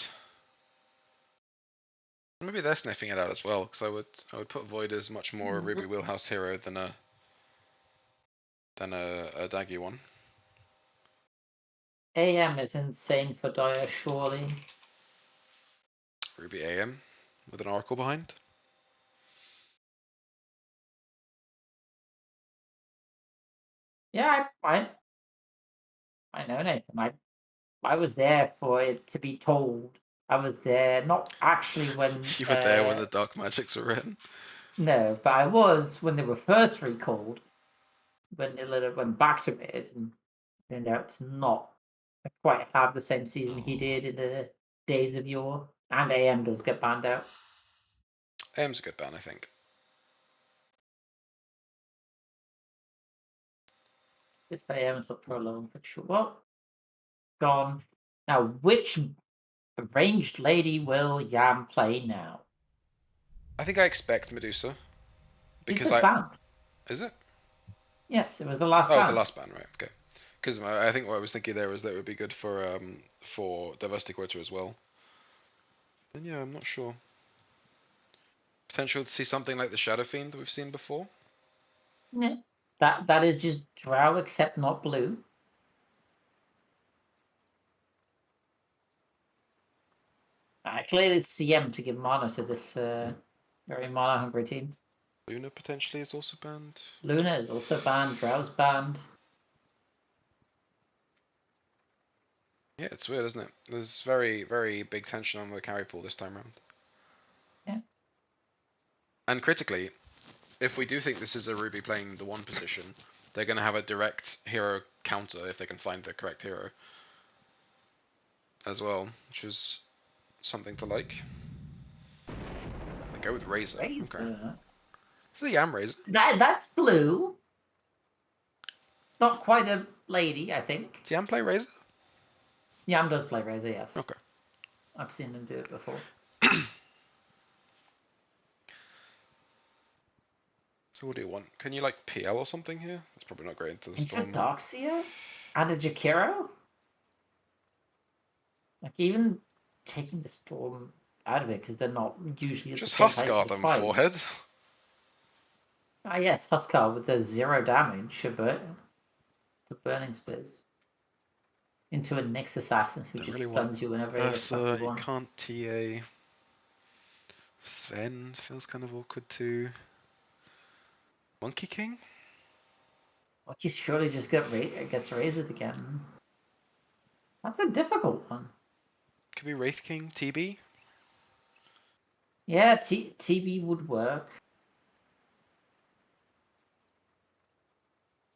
Maybe they're sniffing it out as well, because I would put Void as much more a Ruby Wheelhouse hero than a Daggy one. AM is insane for Dire, surely. Ruby AM with an Oracle behind. Yeah, I know Nathan. I was there for it to be told. I was there, not actually when You were there when the Dark Magics were written. no, but I was when they were first recalled. When Illidip went back to mid and turned out to not quite have the same season he did in the days of yore. And AM does get banned out. AM's a good ban, I think. Good for AM, it's up for a long picture. Well, gone. Now, which ranged lady will Yam play now? I think I expect Medusa. Because Medusa's banned. Is it? Yes, it was the last Oh, ban. the last ban, right? Okay. Because I think what I was thinking there was that it would be good for Diversity Quota as well. Then yeah, I'm not sure. Potential to see something like the Shadow Fiend that we've seen before. Yeah. That is just Drow except not blue. Clearly it's CM to give mana to this very mana hungry team. Luna potentially is also banned. Luna is also banned, Drow's banned. Yeah, it's weird, isn't it? There's very, very big tension on the carry pool this time around. Yeah. And critically, if we do think this is a Ruby playing the one position, they're going to have a direct hero counter if they can find the correct hero as well, which is something to like. They go with Razor. Razor. Okay. It's a Yam Razor. That's blue. Not quite a lady, I think. Does Yam play Razor? Yam does play Razor, yes. Okay. I've seen him do it before. So what do you want? Can you like PL or something here? That's probably not great into the Into a storm. Darkseer? And a Jakiro? Like, even taking the Storm out of it, because they're not usually at the Just same price Huskar to them, fight. forehead. Ah, yes, Huskar with the 0 damage to Burning Spears. Into a Nyx Assassin who Don't just really want stuns you whenever he fuck Ursa. you You wants. can't TA. Sven feels kind of awkward too. Monkey King? Like, he surely just gets raised again. That's a difficult one. Could be Wraith King, TB. Yeah, TB would work.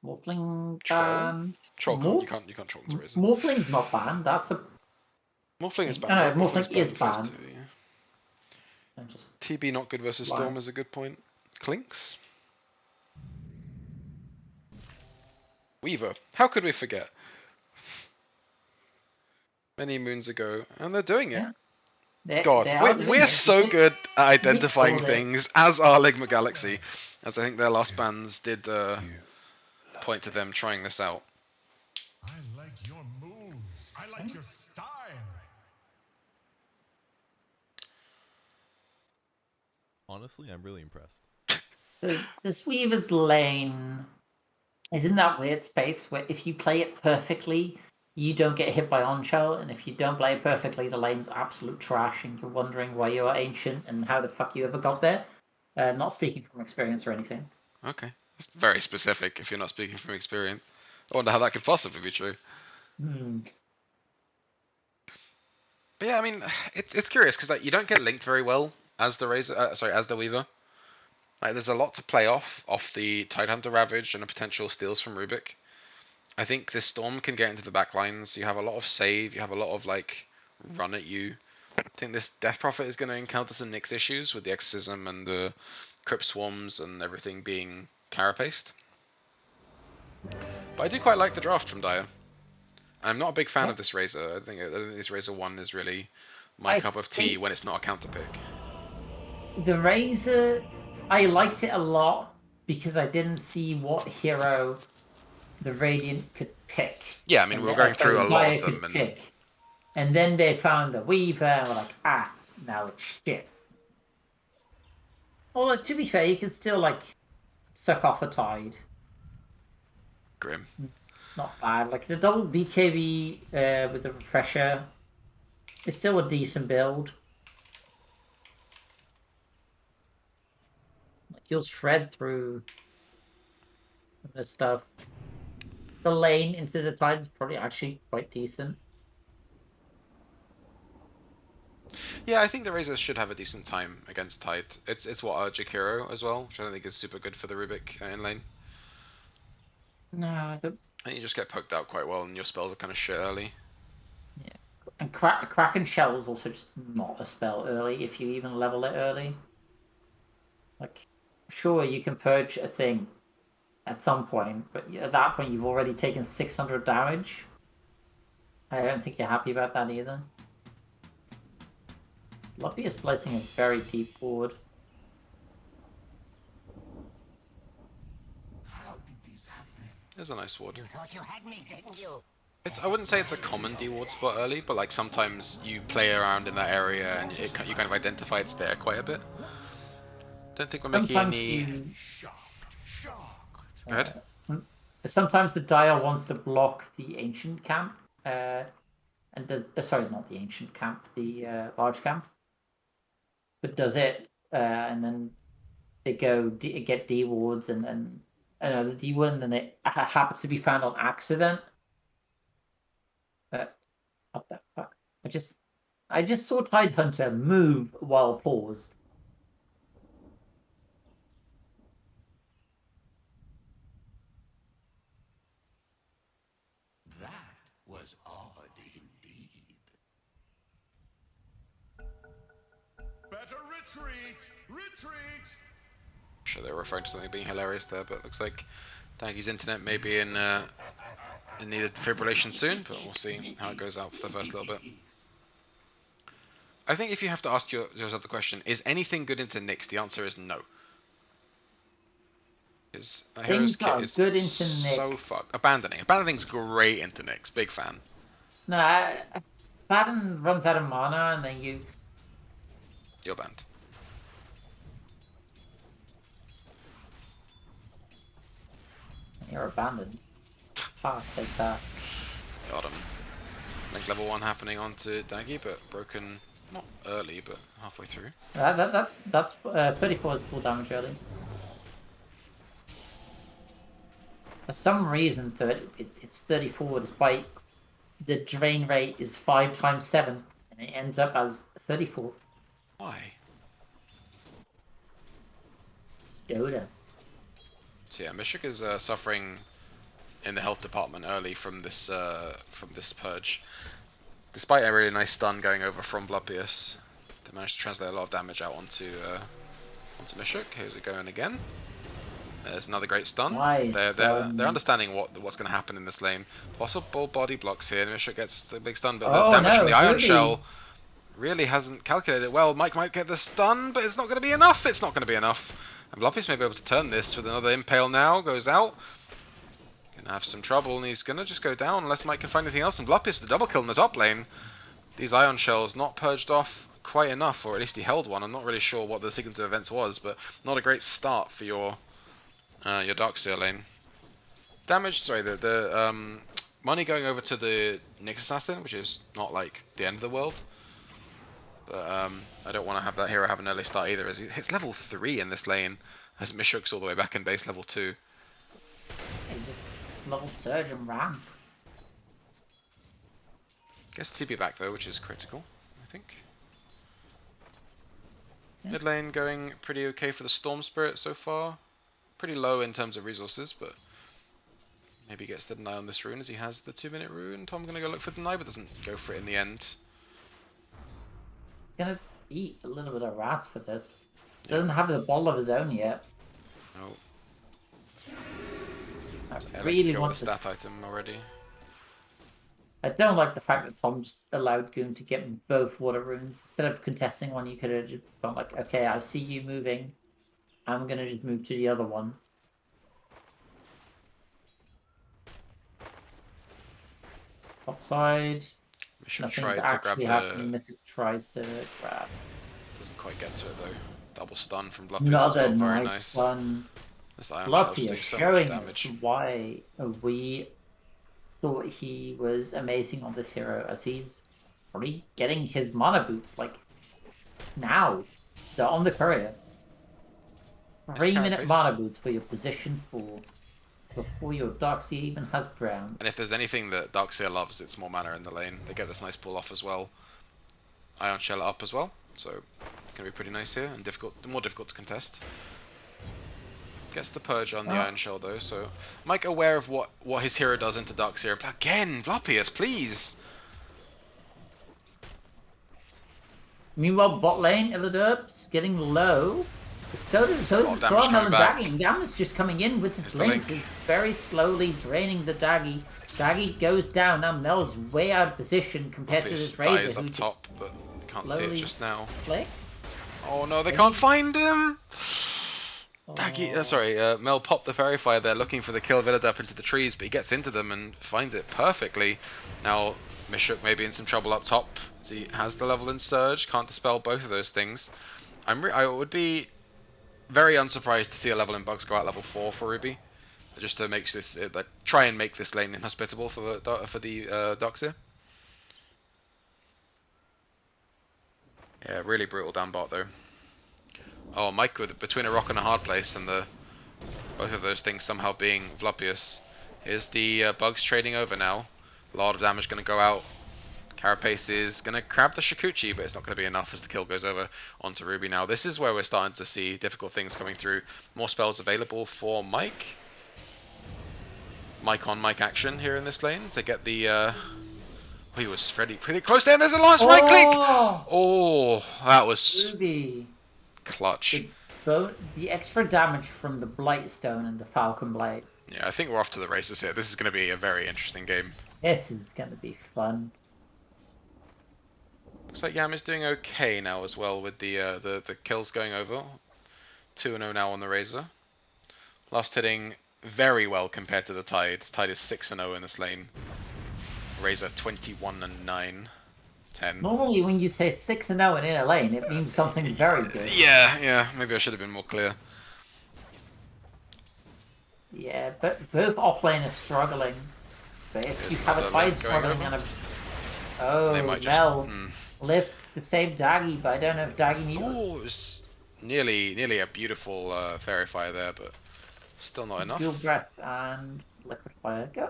Morphling Troll? banned. Troll can't. You can't troll into Razor. Morphling's not banned. That's a Morphling is thing. banned, No, right? Morphling's Morphling is banned phase banned. 2, yeah. I'm just TB not good versus lying. Storm is a good point. Clinks? Weaver. How could we forget? Many moons ago, and they're doing it. Yeah. God, They are doing we're it. so good at We identifying called it. things, as are Ligma.Galaxy. As I think their last bans did point to them trying this out. I like your moves. I like your style. Honestly, I'm really impressed. The Weaver's lane is in that weird space where if you play it perfectly, you don't get hit by on-shell, and if you don't play it perfectly, the lane's absolute trash, and you're wondering why you are ancient and how the fuck you ever got there. Not speaking from experience or anything. Okay. That's very specific if you're not speaking from experience. I wonder how that could possibly be true. But yeah, I mean, it's curious because like you don't get linked very well as the Razor, as the Weaver. Like, there's a lot to play off the Tidehunter Ravage and a potential steals from Rubik. I think this Storm can get into the back lines. You have a lot of save. You have a lot of like run at you. I think this Death Prophet is going to encounter some Nyx issues with the Exorcism and the Crypt Swarms and everything being carapaced. But I do quite like the draft from Dire. I'm not a big fan of this Razor. I think this Razor 1 is really my cup of tea when it's not a counter pick. The Razor, I liked it a lot because I didn't see what hero the Radiant could pick. Yeah, I mean, we were going through a lot of them. And then they found the Weaver and were like, now it's shit. Although, to be fair, you can still, like, suck off a Tide. Grim. It's not bad. Like, the double BKB with the Refresher is still a decent build. Like, you'll shred through the stuff. The lane into the Tide is probably actually quite decent. Yeah, I think the Razors should have a decent time against Tide. It's what Jakiro as well, which I don't think is super good for the Rubik in lane. No, And you just get poked out quite well, and your spells are kind of shit early. Yeah, and Kraken Shell is also just not a spell early if you even level it early. Like, sure, you can purge a thing at some point, but at that point you've already taken 600 damage. I don't think you're happy about that either. Luffy is placing a very deep board. How did this happen? There's a nice ward. You thought you had me, didn't you? I wouldn't say it's a common D ward spot early, but like sometimes you play around in that area and you kind of identify it's there quite a bit. Don't think we're making any. Go ahead. Sometimes the Dire wants to block the ancient camp, and does sorry, not the ancient camp, the large camp, but does it, and then they go get D wards, and then the D ward, and then it happens to be found on accident. What the fuck? I just saw Tidehunter move while paused. That was odd indeed. Better retreat! Retreat! I'm sure they were referring to something being hilarious there, but it looks like Daggy's internet may be in need of defibrillation soon, but we'll see how it goes out for the first little bit. I think if you have to ask yourself the question, is anything good into Nyx? The answer is no. His hero's Things kit are is good into so Nyx. fucked. Abandoning. Abandoning's great into Nyx. Big fan. No, Baden runs out of mana, and then You're banned. you're abandoned. Ah, take that. Got him. Link level 1 happening onto Daggy, but broken not early, but halfway through. That's 34 is full damage early. For some reason, it's 34 despite the drain rate is 5 times 7, and it ends up as 34. Why? Yoda. So yeah, Mishuk is suffering in the health department early from this purge. Despite a really nice stun going over from Bloodpious, they managed to translate a lot of damage out onto Mishuk. Here's it going again. There's another great stun. Nice They're understanding what's going to happen in this lane. Possible body blocks here. Mishuk gets a big stun, but the damage from the Ion Shell really hasn't calculated well. Mike might get the stun, but it's not going to be enough. It's not going to be enough. And Bloodpious may be able to turn this with another impale now. Goes out. Gonna have some trouble, and he's gonna just go down unless Mike can find anything else. And Bloodpious the double kill in the top lane. These Ion Shells not purged off quite enough, or at least he held one. I'm not really sure what the sequence of events was, but not a great start for your Darkseer lane. Damage, sorry, the money going over to the Nyx Assassin, which is not like the end of the world. But I don't want to have that hero have an early start either, as he hits level 3 in this lane, as Mishuk's all the way back in base level 2. He just leveled Surge and ran. Gets TP back though, which is critical, I think. Yeah. Mid lane going pretty okay for the Storm Spirit so far. Pretty low in terms of resources, but maybe gets the deny on this rune as he has the 2-minute rune. Tom gonna go look for deny, but doesn't go for it in the end. Gonna eat a little bit of rasp for this. Doesn't have the ball of his own yet. No. I really go want with a stat item already. I don't like the fact that Tom just allowed Goon to get both water runes. Instead of contesting one, you could have just gone like, okay, I see you moving. I'm gonna just move to the other one. Top side. Nothing's actually happening. Mystic tries to grab. Doesn't quite get to it though. Double stun from Bloodpious. Another well. Very nice stun. This Ion Shell's Bloodpious doing so much showing us damage. why we thought he was amazing on this hero, as he's probably getting his mana boots like now. They're on the courier. 3-minute mana boots for your position 4 before your Darkseer even has Brown. And if there's anything that Darkseer loves, it's more mana in the lane. They get this nice pull off as well. Ion Shell up as well, so gonna be pretty nice here and more difficult to contest. Gets the purge on the Iron Shell though, so Mike aware of what his hero does into Darkseer. Again, Bloodpious, please. Meanwhile, bot lane, Illiderp's getting low. So is Mel and Daggy. And Gamma's just coming in with his link. He's very slowly draining the Daggy. Daggy goes down. Now Mel's way out of position compared to this Razor, who up top, but can't see it just now. Flicks. Oh no, they can't find him. Daggy, Mel popped the Fairy Fire there looking for the kill of Illiderp into the trees, but he gets into them and finds it perfectly. Now Mishuk may be in some trouble up top, as he has the level in Surge, can't dispel both of those things. I would be very unsurprised to see a level in Bugs go out level 4 for Ruby, just to make this try and make this lane inhospitable for the Darkseer. Yeah, really brutal down bot though. Oh, Mike with between a rock and a hard place, and both of those things somehow being Bloodpious. Here's the Bugs trading over now. A lot of damage going to go out. Carapace is going to grab the Shikuchi, but it's not going to be enough as the kill goes over onto Ruby now. This is where we're starting to see difficult things coming through. More spells available for Mike. Mike on Mike action here in this lane to get the... he was pretty close there, and there's a last right click! Oh, that was Ruby. Clutch. The extra damage from the Blightstone and the Falcon Blade. Yeah, I think we're off to the races here. This is going to be a very interesting game. This is going to be fun. Looks like Yam is doing okay now as well with the kills going over. 2-0 now on the Razor. Last hitting very well compared to the Tide. Tide is 6-0 in this lane. Razor 21-9. 10. Normally, when you say 6-0 in a lane, it means something very good. Yeah. Maybe I should have been more clear. Yeah, but both offlane are struggling. But if Here's you have a another Tide link going struggling over. and a... Oh, They might just. Mel lift the same Daggy, but I don't know if Daggy needs... Oh, it was nearly a beautiful fairy fire there, but still not enough. Dual breath and liquid fire. Go.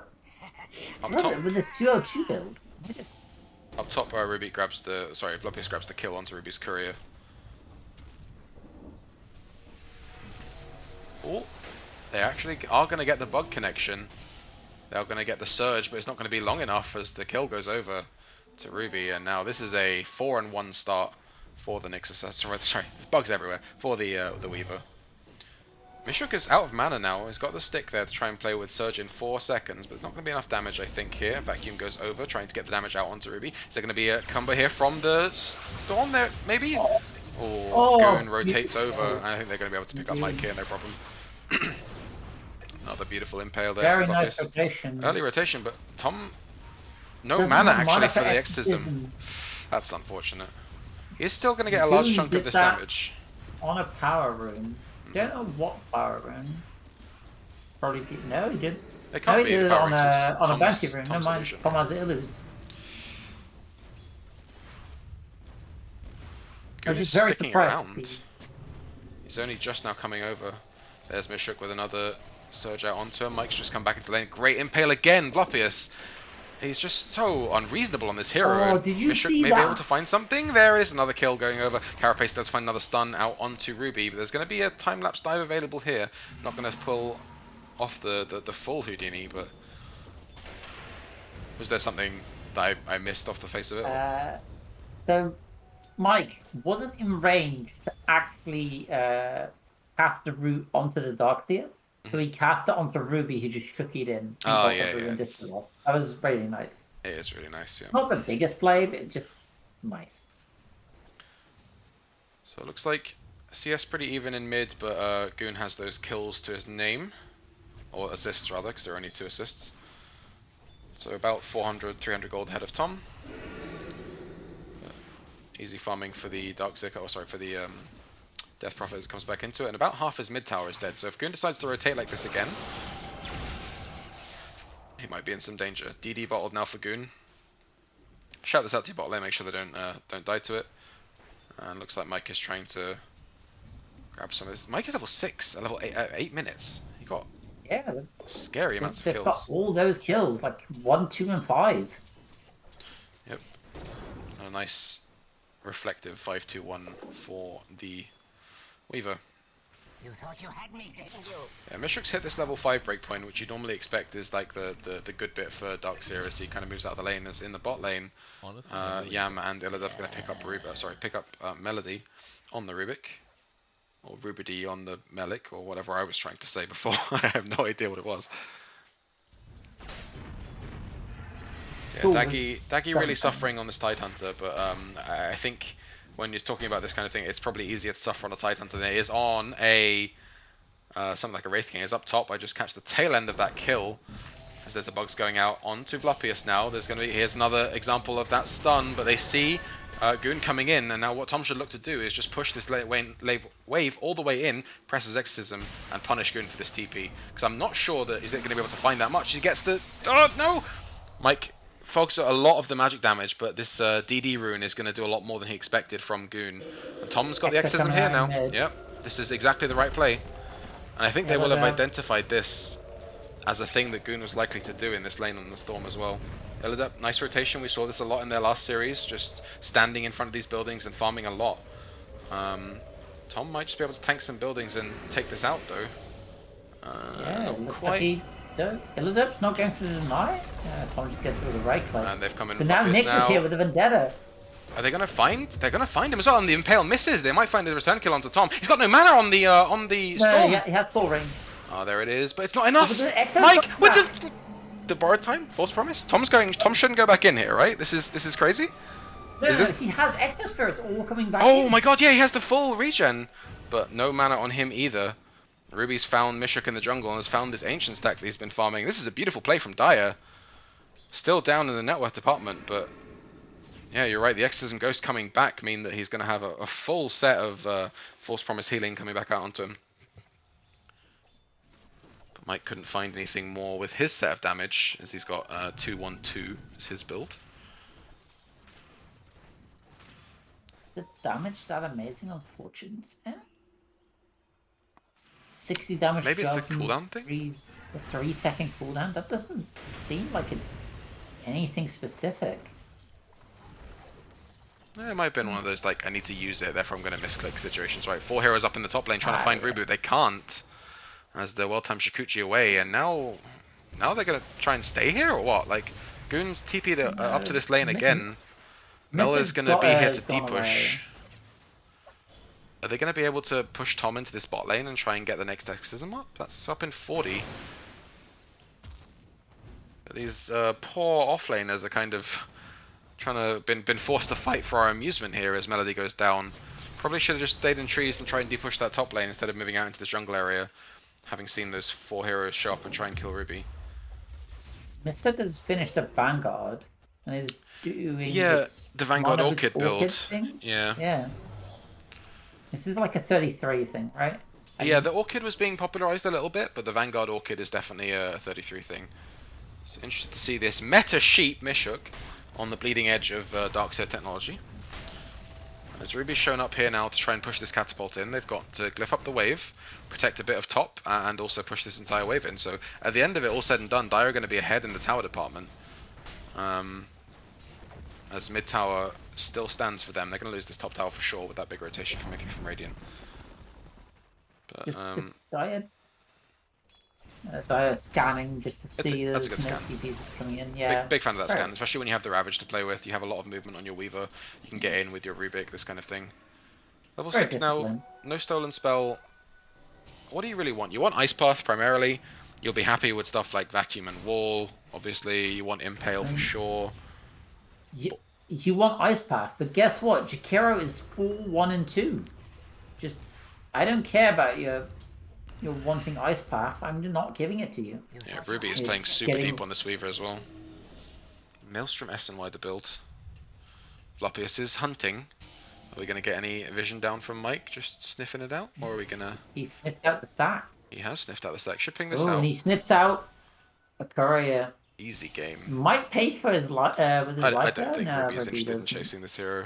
Up Love top, it with this 202 build. Let me just... Ruby grabs the. Sorry, Vlopius grabs the kill onto Ruby's courier. Oh, they actually are going to get the bug connection. They're going to get the surge, but it's not going to be long enough as the kill goes over to Ruby. And now this is a 4-1 start for the Nyx Assassin. Sorry, there's bugs everywhere for the Weaver. Mishuk is out of mana now. He's got the stick there to try and play with Surge in 4 seconds, but it's not going to be enough damage, I think, here. Vacuum goes over, trying to get the damage out onto Ruby. Is there going to be a combo here from the Storm there, maybe? Goon rotates over. I think they're going to be able to pick up Mike here, no problem. Another beautiful impale there. Very from nice Vlopius. rotation. Early rotation, but Tom... No Doesn't mana have actually mana for the exorcism. Exorcism. That's unfortunate. He's still going to get a large Goon chunk did of this that damage. On a power rune. Don't know what power rune. Probably no, he didn't. They No, can't he be did it power on a rings, bounty Tom's rune. Never mind. solution. Tom has illus. Goon I'm is very sticking surprised to around. see. He's only just now coming over. There's Mishuk with another surge out onto him. Mike's just come back into lane. Great impale again, Vlopius. He's just so unreasonable on this hero. Oh, and did you Mishuk see may be that? able to find something. There is another kill going over. Carapace does find another stun out onto Ruby, but there's going to be a time-lapse dive available here. Not going to pull off the full Houdini, but was there something that I missed off the face of it? So Mike wasn't in range to actually cast the root onto the Darkseer. So he cast it onto Ruby, who just shook it in. And Oh, got the yeah, root yeah, and it's- disappeared. That was really nice. It is really nice, yeah. Not the biggest play, but just nice. So it looks like CS pretty even in mid, but Goon has those kills to his name. Or assists rather, because there are only 2 assists. So about 400, 300 gold ahead of Tom. Easy farming for the Darkseer, oh sorry, for the Death Prophet as it comes back into it. And about half his mid tower is dead, so if Goon decides to rotate like this again, he might be in some danger. DD bottled now for Goon. Shout this out to your bot lane, make sure they don't die to it. And looks like Mike is trying to grab some of this. Mike is level 6 at level 8 minutes. He got Yeah, scary amounts of they've kills. got all those kills, like 1, 2, and 5. Yep. And a nice reflective 5-2-1 for the Weaver. You thought you had me, didn't you? Yeah, Mishuk's hit this level 5 breakpoint, which you normally expect is like the good bit for Darkseer as he kind of moves out of the lane. As in the bot lane, Honestly, I'm really Yam and Illidub going to pick up Melody on the Rubik. Or Rubidi on the Melik, or whatever I was trying to say before. I have no idea what it was. Yeah, Cool. Daggy really suffering on this Tidehunter, but I think when you're talking about this kind of thing, it's probably easier to suffer on a Tidehunter than it is on a something like a Wraith King. Is up top. I just catch the tail end of that kill as there's a bugs going out onto Vlopius now. There's going to be here's another example of that stun, but they see Goon coming in, and now what Tom should look to do is just push this wave all the way in, press his Exorcism, and punish Goon for this TP. Because I'm not sure that is it going to be able to find that much. He gets the no. Mike fogs a lot of the magic damage, but this DD rune is going to do a lot more than he expected from Goon. And Tom's got the Exorcism here now. Yep, this is exactly the right play. And I think they will have identified this as a thing that Goon was likely to do in this lane on the Storm as well. Illidub, nice rotation. We saw this a lot in their last series, just standing in front of these buildings and farming a lot. Tom might just be able to tank some buildings and take this out though. Yeah, Not looks quite. like he does. Illidub's not going for the deny. Tom just gets through the right click. And they've come in. But now Vlopius Nyx is here with a vendetta. Are they gonna find? They're gonna find him as well. And the impale misses. They might find the return kill onto Tom. He's got no mana on the No, storm. he has full range. Oh, there it is. But it's not enough. But the Exo's Mike got with that. the borrowed time. False promise. Tom shouldn't go back in here, right? This is crazy. No, Is no, this- he has Exo Spirits all coming back Oh in. my god, yeah, he has the full regen, but no mana on him either. Ruby's found Mishuk in the jungle and has found this ancient stack that he's been farming. This is a beautiful play from Dire. Still down in the net worth department, but yeah, you're right. The Exorcism Ghost coming back mean that he's going to have a full set of False Promise healing coming back out onto him. But Mike couldn't find anything more with his set of damage, as he's got 2-1-2 as his build. The damage that amazing on Fortunes. 60 damage. Maybe it's a from cooldown thing? A 3-second cooldown? That doesn't seem like anything specific. Yeah, it might have been one of those, like, I need to use it, therefore I'm going to misclick situations, right? 4 heroes up in the top lane trying to find Ruby, they can't, as they're well-timed Shikuchi away, and now they're going to try and stay here, or what? Like, Goon's TP'd up to this lane again. Mel is going to be here to D-push. Are they going to be able to push Tom into this bot lane and try and get the next Exorcism up? That's up in 40. These poor offlaners are kind of trying to been forced to fight for our amusement here as Melody goes down. Probably should have just stayed in trees and tried and de-push that top lane instead of moving out into the jungle area, having seen those 4 heroes show up and try and kill Ruby. Mishuk has finished a Vanguard and is doing the Vanguard Orchid build. Thing? Yeah. Yeah. This is like a 33 thing, right? Yeah, the Orchid was being popularized a little bit, but the Vanguard Orchid is definitely a 33 thing. So interested to see this meta sheep Mishuk on the bleeding edge of Darkseid technology. As Ruby's shown up here now to try and push this catapult in, they've got to glyph up the wave, protect a bit of top, and also push this entire wave in. So at the end of it, all said and done, Dire are going to be ahead in the tower department. As mid tower still stands for them. They're going to lose this top tower for sure with that big rotation coming through from Radiant. But Dire scanning just to see that's a there's good no scan. TPs coming in. Yeah, big fan of that scan, especially when you have the Ravage to play with. You have a lot of movement on your Weaver. You can get in with your Rubik, this kind of thing. Level 6 now, no stolen spell. What do you really want? You want Ice Path primarily. You'll be happy with stuff like Vacuum and Wall. Obviously, you want Impale for sure. You want Ice Path, but guess what? Jakiro is full 1 and 2. Just, I don't care about your wanting Ice Path. I'm not giving it to you. Yeah, Ruby is playing super deep on this Weaver as well. Maelstrom S and Y the build. Floppius is hunting. Are we going to get any vision down from Mike, just sniffing it out? Or are we going to... He sniffed out the stack. He has sniffed out the stack. Should ping this out. And he snips out a courier. Easy game. Might pay for his life with his life. I don't think Ruby is interested in chasing this hero.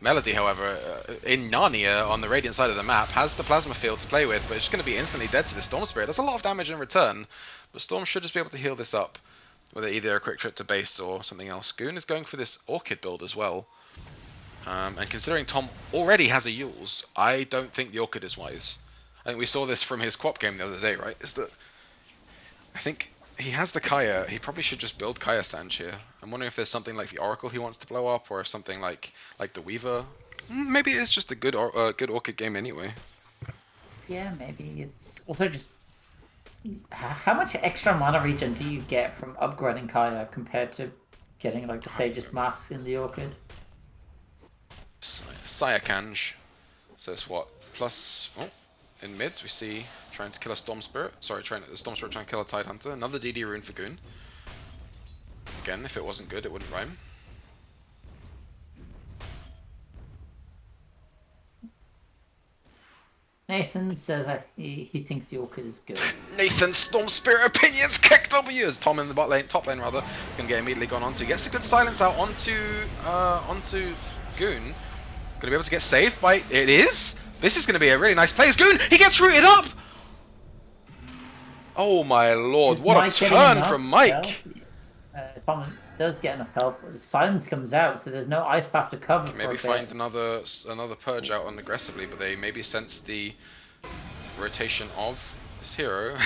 Melody, however, in Narnia on the Radiant side of the map, has the Plasma Field to play with, but it's just going to be instantly dead to the Storm Spirit. That's a lot of damage in return, but Storm should just be able to heal this up with either a quick trip to base or something else. Goon is going for this Orchid build as well. And considering Tom already has a Yules, I don't think the Orchid is wise. I think we saw this from his Quop game the other day, right? Is that I think he has the Kaya. He probably should just build Kaya Sanj here. I'm wondering if there's something like the Oracle he wants to blow up, or something like the Weaver. Maybe it's just a good Orchid game anyway. Yeah, maybe it's also just how much extra mana regen do you get from upgrading Kaya compared to getting like the Sage's Mask in the Orchid? Sayakanj. So it's what? Plus, in mids we see trying to kill a Storm Spirit. Sorry, the Storm Spirit trying to kill a Tide Hunter. Another DD rune for Goon. Again, if it wasn't good, it wouldn't rhyme. Nathan says that he thinks the Orchid is good. Nathan Storm Spirit opinions kick W as Tom in the top lane rather can get immediately gone onto. Gets a good silence out onto Goon. Gonna be able to get saved by it is. This is gonna be a really nice play. As Goon, he gets rooted up. Oh my lord! What a turn from Mike. Tom does get enough help. The silence comes out, so there's no Ice Path to cover. Maybe find another purge out on aggressively, but they maybe sense the rotation of this hero.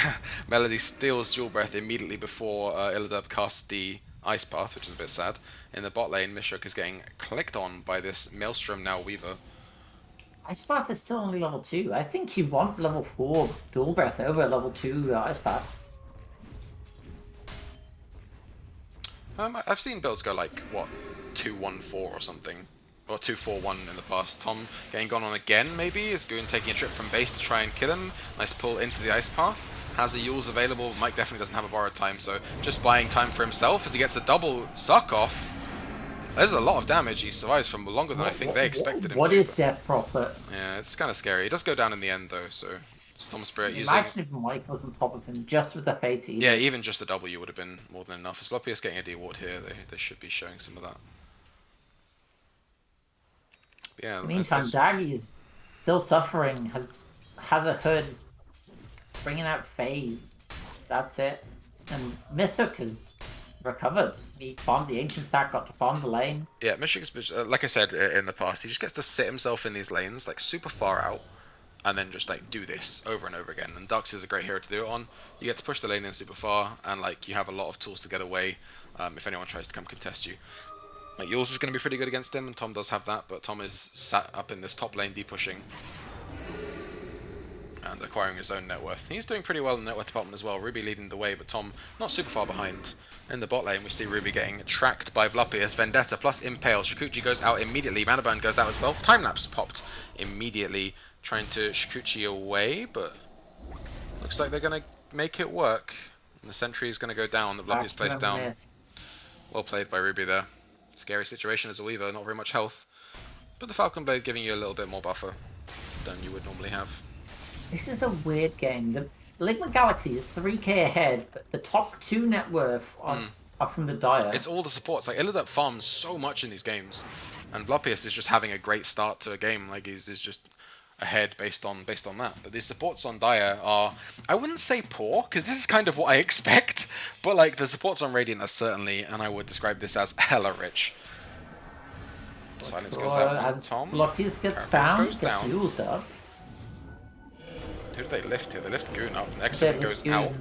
Melody steals Jewel Breath immediately before Illidub casts the Ice Path, which is a bit sad. In the bot lane, Mishuk is getting clicked on by this Maelstrom now Weaver. Ice Path is still only level 2. I think you want level 4 Dual Breath over level 2 Ice Path. I've seen builds go like, what, 2-1-4 or something. or 2-4-1 in the past. Tom getting gone on again, maybe, is Goon taking a trip from base to try and kill him. Nice pull into the ice path. Has the Yules available. Mike definitely doesn't have a borrowed time, so just buying time for himself as he gets a double suck off. There's a lot of damage. He survives for longer than I think they expected him to. What is Death Prophet? Yeah, it's kind of scary. He does go down in the end though, so it's Tom Spirit using. Imagine if Mike was on top of him just with the fate. Yeah, even just the W would have been more than enough. As Lopius getting a D-ward here, they should be showing some of that. But yeah. In the meantime, Daggy is still suffering. Has a hood, is bringing out phase. That's it. And Misuk has recovered. He farmed the ancient stack, got to farm the lane. Yeah, Mishik's like I said in the past, he just gets to sit himself in these lanes like super far out, and then just like do this over and over again. And Dux is a great hero to do it on. You get to push the lane in super far, and like you have a lot of tools to get away if anyone tries to come contest you. Like yours is going to be pretty good against him, and Tom does have that, but Tom is sat up in this top lane de-pushing and acquiring his own net worth. He's doing pretty well in the net worth department as well. Ruby leading the way, but Tom not super far behind. In the bot lane, we see Ruby getting tracked by Vlopius. Vendetta plus Impale. Shikuchi goes out immediately. Mana Burn goes out as well. Time Lapse popped immediately, trying to Shikuchi away, but looks like they're going to make it work. And the sentry is going to go down. The Vlopius placed down. Well played by Ruby there. Scary situation as a Weaver, not very much health. But the Falcon Blade giving you a little bit more buffer than you would normally have. This is a weird game. The Ligma.Galaxy is 3k ahead, but the top 2 net worth are from the Dire. It's all the supports. Like Illidep farms so much in these games, and Vlopius is just having a great start to a game. Like he's just ahead based on that. But these supports on Dire are, I wouldn't say poor, because this is kind of what I expect. But like the supports on Radiant are certainly, and I would describe this as hella rich. Silence goes out on Tom. Vlopius gets found, gets used up. Who do they lift here? They lift Goon up. Exit goes out.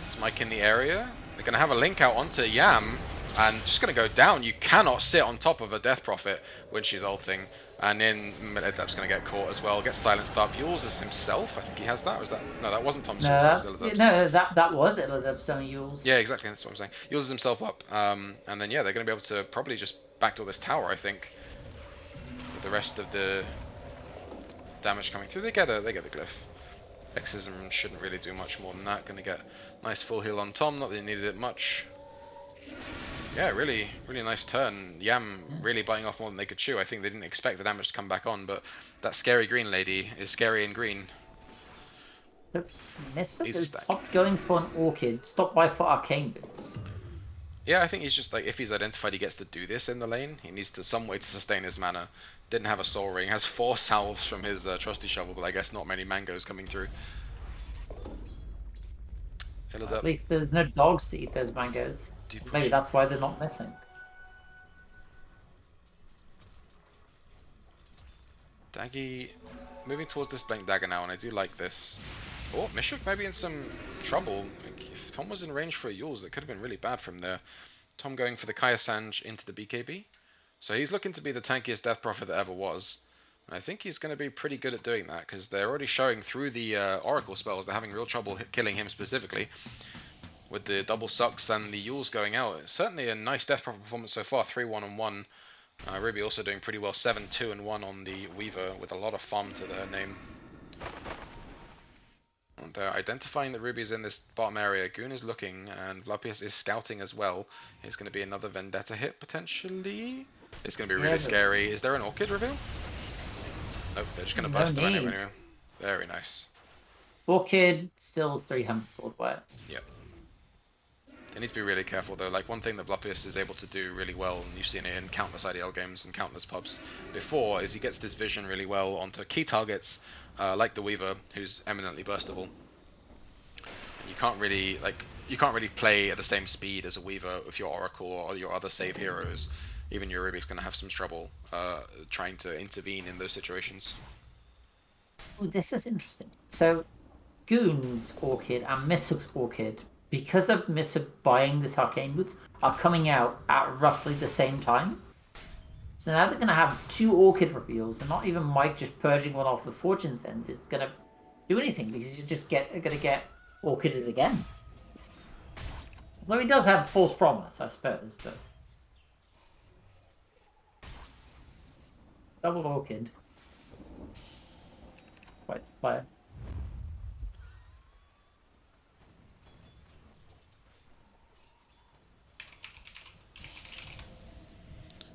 It's Mike in the area. They're going to have a link out onto Yam. And just going to go down. You cannot sit on top of a Death Prophet when she's ulting. And then Illidep's going to get caught as well. Gets silenced up. Yules is himself. I think he has that. Or was that? No, that wasn't Tom's. That was Illidep's own Yules. Yeah, exactly. That's what I'm saying. Yules is himself up. And then, yeah, they're going to be able to probably just backdoor this tower, I think. With the rest of the damage coming through. They get the glyph. Exorcism shouldn't really do much more than that. Gonna get nice full heal on Tom, not that he needed it much. Yeah, really nice turn. Yam really biting off more than they could chew. I think they didn't expect the damage to come back on, but that scary green lady is scary in green. Misfit has stopped going for an Orchid, stopped by for Arcane Boots. Yeah, I think he's just like, if he's identified he gets to do this in the lane, he needs to some way to sustain his mana. Didn't have a soul ring, has 4 salves from his trusty shovel, but I guess not many mangoes coming through. At least there's no dogs to eat those mangoes. Maybe that's why they're not missing. Daggy moving towards this blank dagger now, and I do like this. Oh, Mishuk maybe in some trouble. Like, if Tom was in range for a Yules, it could have been really bad from there. Tom going for the Kaya Sanj into the BKB. So he's looking to be the tankiest Death Prophet that ever was. And I think he's going to be pretty good at doing that, because they're already showing through the Oracle spells. They're having real trouble killing him specifically. With the double sucks and the Yules going out. It's certainly a nice Death Prophet performance so far. 3-1-1. Ruby also doing pretty well. 7-2-1 on the Weaver with a lot of farm to their name. And they're identifying that Ruby's in this bottom area. Goon is looking, and Vlopius is scouting as well. It's going to be another Vendetta hit, potentially. It's going to be really scary. Is there an Orchid reveal? Nope, they're just going to burst on him anyway. Very nice. Orchid, still 300 gold away. Yep. They need to be really careful though. Like, one thing that Vlopius is able to do really well, and you've seen it in countless IDL games and countless pubs before, is he gets this vision really well onto key targets, like the Weaver, who's eminently burstable. And you can't really play at the same speed as a Weaver with your Oracle or your other save heroes. Even your Ruby's going to have some trouble trying to intervene in those situations. Ooh, this is interesting. So, Goon's Orchid and Misuk's Orchid, because of Misuk buying this Arcane Boots, are coming out at roughly the same time. So now they're going to have 2 Orchid reveals, and not even Mike just purging one off with Fortune's End is going to do anything, because you're just going to get Orchided again. Although he does have False Promise, I suppose, but... Double Orchid. Quite fire.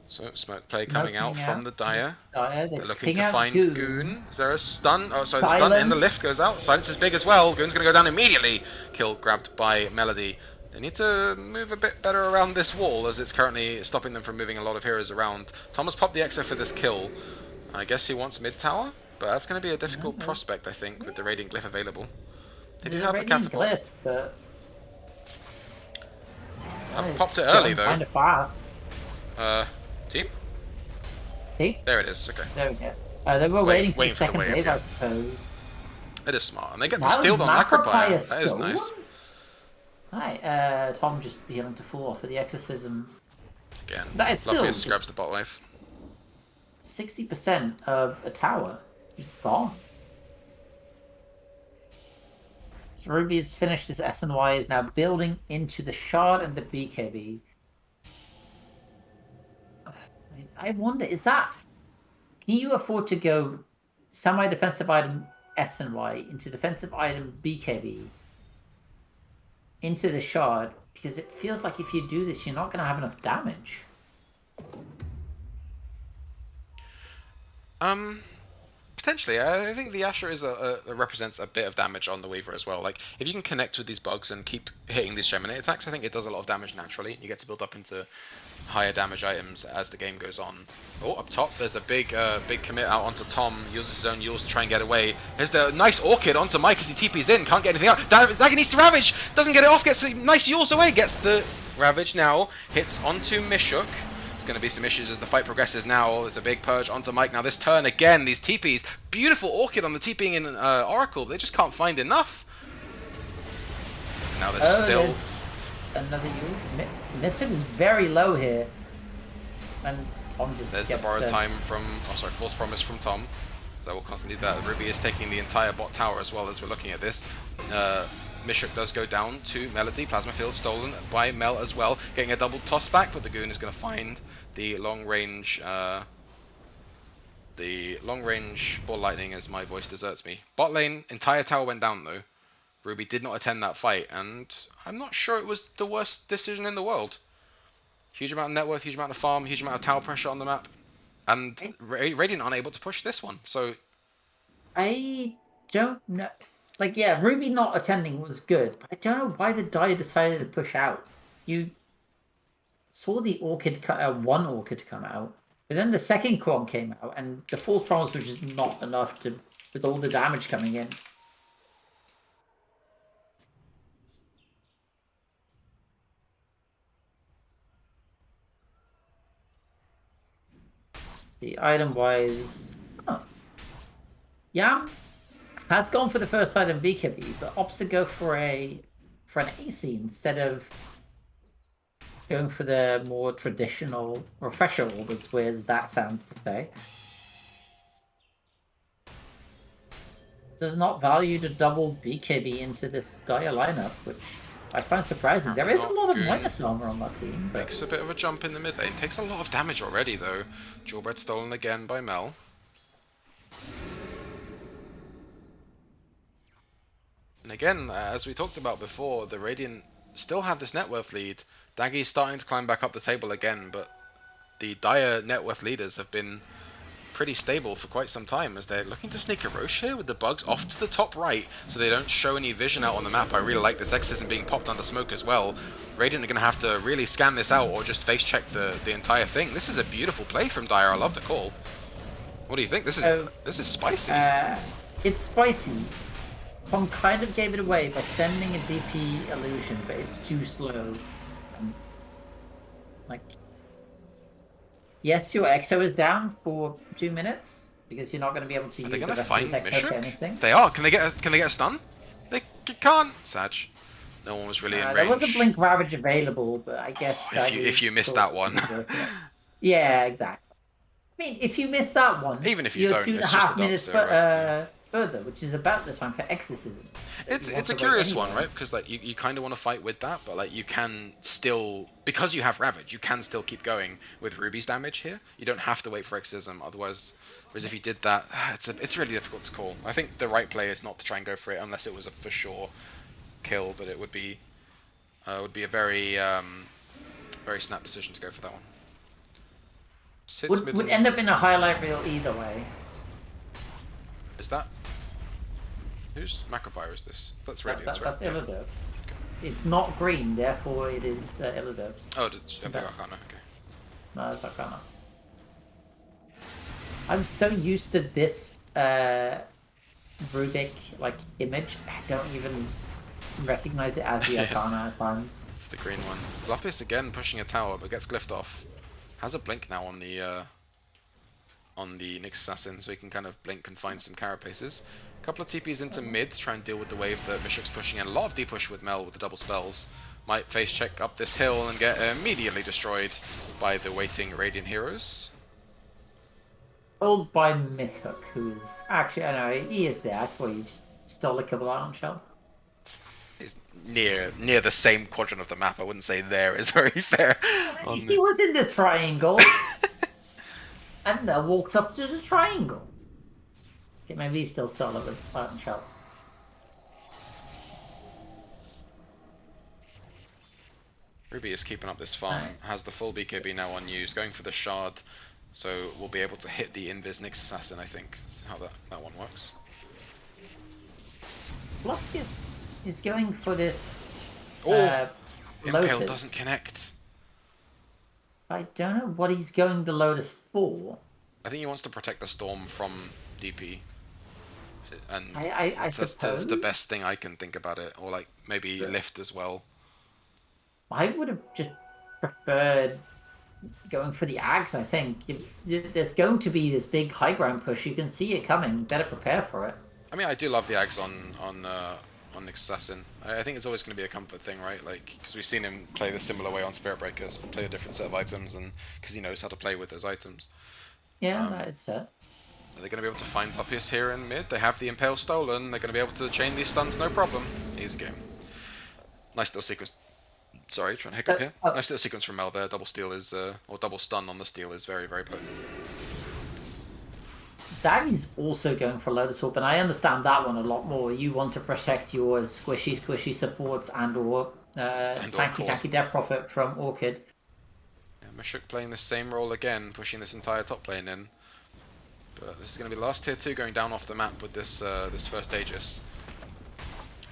So smoke play coming out from the Dire. They're They're looking picking to out find Goon. Goon. Is there a stun? Oh, sorry, the stun in the lift goes out. Silence is big as well. Goon's going to go down immediately. Kill grabbed by Melody. They need to move a bit better around this wall as it's currently stopping them from moving a lot of heroes around. Thomas popped the Exo for this kill. I guess he wants mid tower, but that's going to be a difficult prospect, I think, with the Radiant Glyph available. They do have a catapult. Glyph, but I've popped it early though. Kind of fast. Team? See? There it is. Okay. There we go. They were waiting for the second wave, wave, yeah. I suppose. It is smart, and they get the steal on Macropire. That is nice. Hi, Tom just healing to 4 for the exorcism. Again, that is still Luffius grabs the bot wave. 60% of a tower is gone. So Ruby's finished his S&Y, is now building into the shard and the BKB. I wonder, is that... Can you afford to go semi-defensive item S&Y into defensive item BKB into the shard? Because it feels like if you do this, you're not going to have enough damage. Potentially. I think the Asher is represents a bit of damage on the Weaver as well. Like, if you can connect with these bugs and keep hitting these Geminate attacks, I think it does a lot of damage naturally. You get to build up into higher damage items as the game goes on. Oh, up top, there's a big commit out onto Tom. Uses his own Yules to try and get away. Here's the nice Orchid onto Mike as he TP's in. Can't get anything out. Dagger needs to Ravage. Doesn't get it off. Gets a nice Yules away. Gets the Ravage now. Hits onto Mishuk. Going to be some issues as the fight progresses now. There's a big purge onto Mike. Now this turn again, these TPs. Beautiful Orchid on the TPing in Oracle. They just can't find enough. Now there's still... Another use. Mystic is very low here. And Tom just There's the borrowed time from... Oh, sorry, false promise from Tom. So we'll constantly do that. Ruby is taking the entire bot tower as well as we're looking at this. Mishuk does go down to Melody. Plasma field stolen by Mel as well. Getting a double toss back, but the Goon is going to find the long range ball lightning as my voice deserts me. Bot lane, entire tower went down though. Ruby did not attend that fight, and I'm not sure it was the worst decision in the world. Huge amount of net worth, huge amount of farm, huge amount of tower pressure on the map, and Radiant unable to push this one. So I don't know. Like, yeah, Ruby not attending was good, but I don't know why the Dire decided to push out. You saw the Orchid one Orchid come out, but then the second Quon came out, and the false promise was just not enough to, with all the damage coming in. The item-wise... Oh. Yam has gone for the first item BKB, but opts to go for an AC instead of going for the more traditional refresher orders, whereas that sounds to say. Does not value the double BKB into this Dire lineup, which I find surprising. There is a lot of minus armor on that team. But... Makes a bit of a jump in the mid lane. Takes a lot of damage already though. Jewelbread stolen again by Mel. And again, as we talked about before, the Radiant still have this net worth lead. Daggy's starting to climb back up the table again, but the Dire net worth leaders have been pretty stable for quite some time as they're looking to sneak a Roche here with the bugs off to the top right so they don't show any vision out on the map. I really like this Exorcism being popped under smoke as well. Radiant are going to have to really scan this out or just face check the entire thing. This is a beautiful play from Dire. I love the call. What do you think? This is spicy. It's spicy. Tom kind of gave it away by sending a DP illusion, but it's too slow. Like, yes, your Exo is down for 2 minutes because you're not going to be able to use the rest of his Exo for anything. They are. Can they get a stun? They can't. Sag. No one was really in range. There was a Blink Ravage available, but I guess if you missed that one. Yeah, exactly. I mean, if you miss that one, even if you don't, you're it's just 2.5 minutes right? further, which is about the time for exorcism. It's a curious one, right? Because like you kind of want to fight with that, but like you can still, because you have Ravage, you can still keep going with Ruby's damage here. You don't have to wait for Exorcism, otherwise. Whereas if you did that, it's really difficult to call. I think the right play is not to try and go for it unless it was a for sure kill, but it would be a very very snap decision to go for that one. Sits Would end up in a highlight reel either way. Is that whose Macrophyre is this? That's Radiance, right? That's Illiderps. It's not green, therefore it is Illiderps. Oh, it's Arcana. Okay. No, it's Arcana. I'm so used to this Rubik like image, I don't even recognize it as the Arcana at times. It's the green one. Lapis again pushing a tower, but gets glyphed off. Has a blink now on the Nyx Assassin, so he can kind of blink and find some carapaces. A couple of TPs into mid to try and deal with the wave that Mishuk's pushing in. A lot of D-push with Mel with the double spells. Might face check up this hill and get immediately destroyed by the waiting Radiant heroes. Told by Mishuk, who is actually, I know he is there. I thought he just stole a couple out on Shell. He's near the same quadrant of the map. I wouldn't say there is very fair. He was in the triangle. And then walked up to the triangle. Okay, maybe he still stole it with Fire and Shell. Ruby is keeping up this farm, has the full BKB now unused, going for the shard, so we'll be able to hit the Invis Nyx Assassin, I think, is how that one works. Fluff is going for this Impale Lotus. doesn't connect. I don't know what he's going the Lotus for. I think he wants to protect the storm from DP. And I suppose that's the best thing I can think about it. Or like maybe lift as well. I would have just preferred going for the Ags, I think. There's going to be this big high ground push. You can see it coming. Better prepare for it. I mean, I do love the Ags on Nyx Assassin. I think it's always going to be a comfort thing, right? Like, because we've seen him play the similar way on Spirit Breakers, play a different set of items, and because he knows how to play with those items. Yeah, that is fair. Are they going to be able to find Puppies here in mid? They have the Impale stolen. They're going to be able to chain these stuns, no problem. Easy game. Nice little sequence. Sorry, trying to hiccup here. Nice little sequence from Mel there. Double steal is, or double stun on the steal is very, very potent. Daggy's also going for Lotus Orb, and I understand that one a lot more. You want to protect your squishy supports and/or tanky Death Prophet from Orchid. Yeah, Mishuk playing the same role again, pushing this entire top lane in. But this is going to be the last tier 2 going down off the map with this this first Aegis.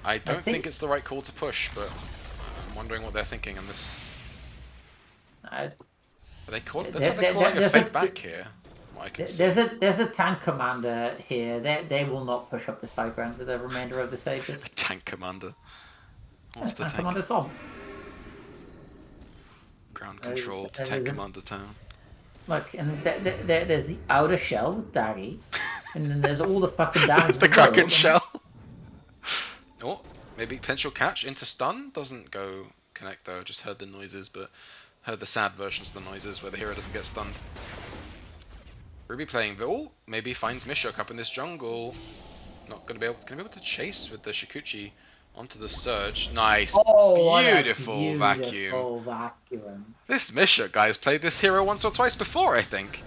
I don't think it's the right call to push, but I'm wondering what they're thinking on this. Are they calling a fake back here? There's a tank commander here. They will not push up this high ground with the remainder of the stages. Tank commander. What's the tank? Commander Tom. Ground control to tank commander town. Look, and there's the outer shell with Daggy, and then there's all the fucking damage. The Kraken shell. Oh, maybe potential catch into stun. Doesn't go connect though. Just heard the noises, but heard the sad versions of the noises where the hero doesn't get stunned. Ruby playing Vil, maybe finds Mishuk up in this jungle. Not gonna be able to chase with the Shikuchi onto the surge. Nice, beautiful vacuum. This Mishuk guy has played this hero once or twice before, I think.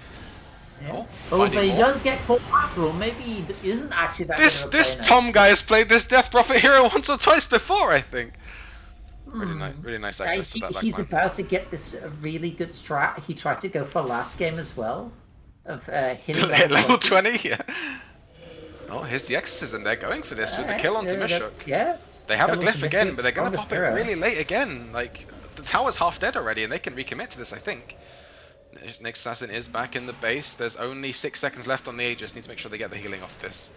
Yeah. But he does get caught lateral. Maybe he isn't actually that. This Tom guy has played this Death Prophet hero once or twice before, I think. Really nice access to that backline. He's about to get this really good strat. He tried to go for last game as well. Of hitting level 20, yeah. Oh, here's the Exorcism. They're going for this with the kill onto Mishuk. Yeah. They have a glyph again, but they're going to pop it really late again. Like, the tower's half dead already, and they can recommit to this, I think. Nyx Assassin is back in the base. There's only 6 seconds left on the Aegis. Need to make sure they get the healing off this.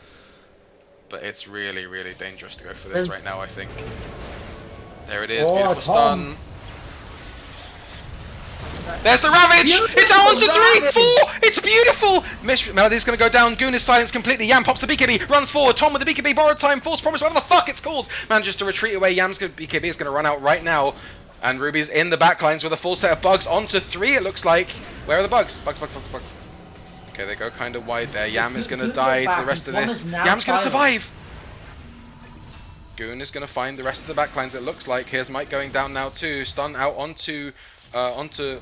But it's really, really dangerous to go for this right now, I think. There it is, beautiful stun. There's the Ravage! It's on to 3, 4! It's beautiful! Melody's gonna go down, Goon is silenced completely, Yam pops the BKB, runs forward, Tom with the BKB, borrowed time, false promise, whatever the fuck it's called! Manages to retreat away, Yam's BKB is gonna run out right now. And Ruby's in the backlines with a full set of bugs onto 3, it looks like. Where are the bugs? Bugs. Okay, they go kind of wide there. Yam is going to Goon die back, to the rest of and Tom this. is now Yam's going to silent. survive! Goon is going to find the rest of the backlines, it looks like. Here's Mike going down now too. Stun out onto Tom.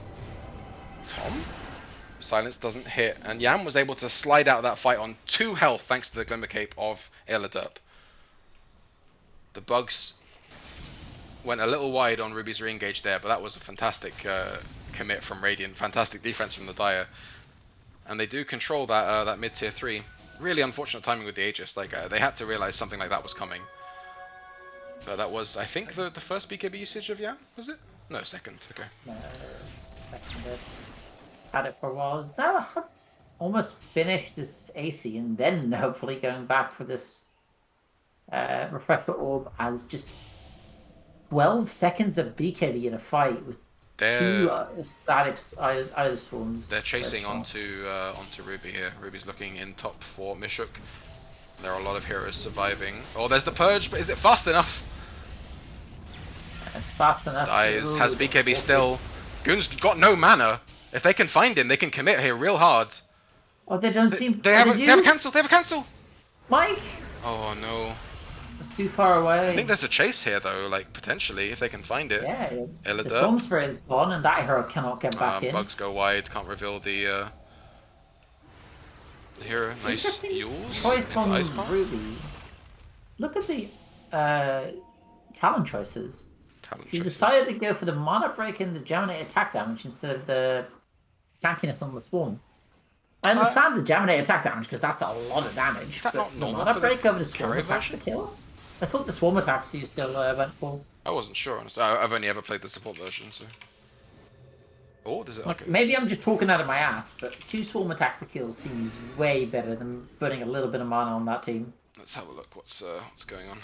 Silence doesn't hit, and Yam was able to slide out of that fight on 2 health thanks to the Glimmer Cape of Illiderp. The bugs went a little wide on Ruby's re-engage there, but that was a fantastic commit from Radiant. Fantastic defense from the Dire. And they do control that mid tier 3. Really unfortunate timing with the Aegis. Like they had to realize something like that was coming. But that was, I think, the first BKB usage of Yam, was it? No, second. Okay. Second. Had it for a while. Is now almost finished this AC, and then hopefully going back for this refresher orb as just 12 seconds of BKB in a fight with two static either storms. They're chasing onto Ruby here. Ruby's looking in top for Mishuk. There are a lot of heroes surviving. Oh, there's the Purge, but is it fast enough? It's fast enough. Dies, has BKB still. Goon's got no mana. If they can find him, they can commit here real hard. Oh, they don't seem. They have a cancel. They have a cancel. Mike. Oh no. It's too far away. I think there's a chase here though, like potentially if they can find it. Yeah. The Storm Spirit is gone, and that hero cannot get back in. Bugs go wide. Can't reveal the hero. Nice Yules. Choice on Ruby. Look at the talent choices. He decided to go for the mana break and the Germinate attack damage instead of the tankiness on the Swarm. I understand the Germinate attack damage because that's a lot of damage. Is that not normal? Mana break over the Swarm attacks the kill? I thought the Swarm attacks you still went for. I wasn't sure, honestly. I've only ever played the support version, so. Oh, there's it. Okay. Maybe I'm just talking out of my ass, but 2 Swarm attacks to kill seems way better than putting a little bit of mana on that team. Let's have a look. What's going on?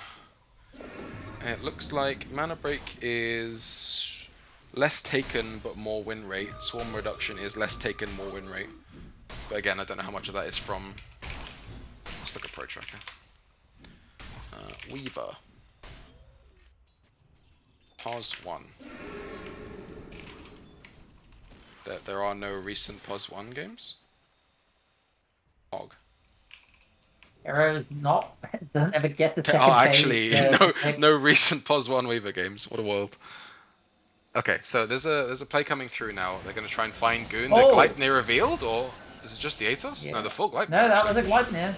It looks like mana break is less taken but more win rate. Swarm reduction is less taken, more win rate. But again, I don't know how much of that is from. Let's look at Pro Tracker. Weaver. Pause 1. There are no recent Pause 1 games. Hog. Arrow doesn't ever get the second Oh, actually, phase, no recent Pause 1 Weaver games. What a world. Okay, so there's a play coming through now. They're going to try and find Goon. The Gleipnir revealed, or is it just the Atos? Yeah. No, the full Gleipnir. No, that was a Gleipnir.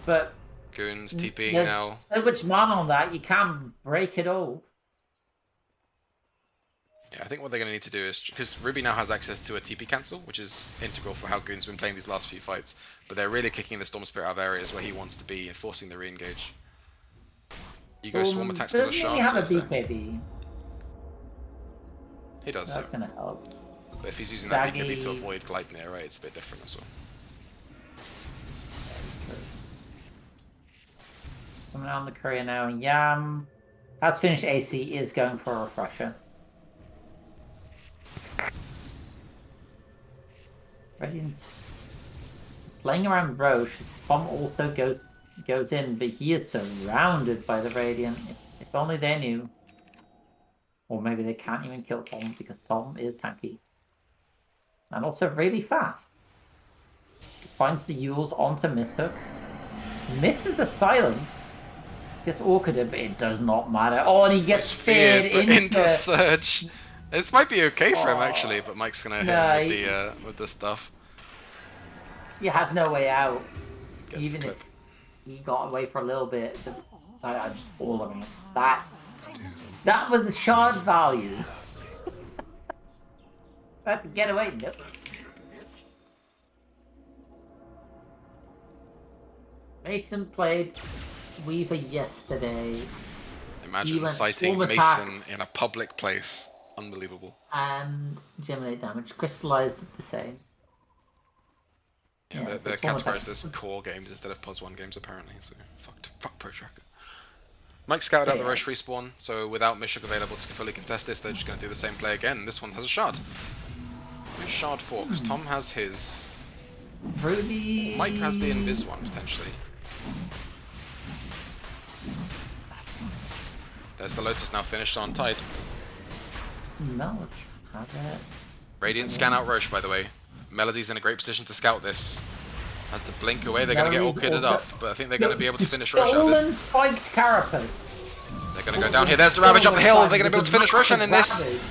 But Goon's TPing there's now. So much mana on that, you can't break it all. Yeah, I think what they're going to need to do is, because Ruby now has access to a TP cancel, which is integral for how Goon's been playing these last few fights, but they're really kicking the Storm Spirit out of areas where he wants to be and forcing the re-engage. You go Swarm attacks to the Doesn't shard. he have a BKB? He does. That's going to help. But if he's using that BKB to avoid Gleipnir, right, it's a bit different as well. Coming on the courier now, Yam. That's finished AC, is going for a refresher. Radiant's playing around Roche. Tom also goes in, but he is surrounded by the Radiant. If only they knew. Or maybe they can't even kill Tom because Tom is tanky. And also really fast. Finds the Yules onto Mishuk. Misses the silence. Gets orchided, but it does not matter. Oh, and he gets feared into Surge. This might be okay for him actually, but Mike's gonna hit him with the stuff. He has no way out. Gets even if he got away for a little bit. I just all of him. That was the shard value. Had to get away. Nope. Mason played Weaver yesterday. Imagine citing Mason in a public place. Unbelievable. And Germinate damage. Crystallized the same. Yeah, they're categorized as core games instead of Pause 1 games apparently, so fuck Pro Tracker. Mike scouted out the Roche respawn, so without Mishuk available to fully contest this, they're just going to do the same play again. This one has a shard. Who's shard forks? Tom has his. Ruby. Mike has the invis one potentially. There's the Lotus now finished on Tide. No, have it. Radiant scan out Roche by the way. Melody's in a great position to scout this. As the blink away, they're going to get all Melody's kitted also- up, but I think they're going to be able to The finish Roshan with stolen this. spiked carapace. They're going to go down here. There's the Ravage up the hill. They're going to be able to finish Roshan in this. Ravage.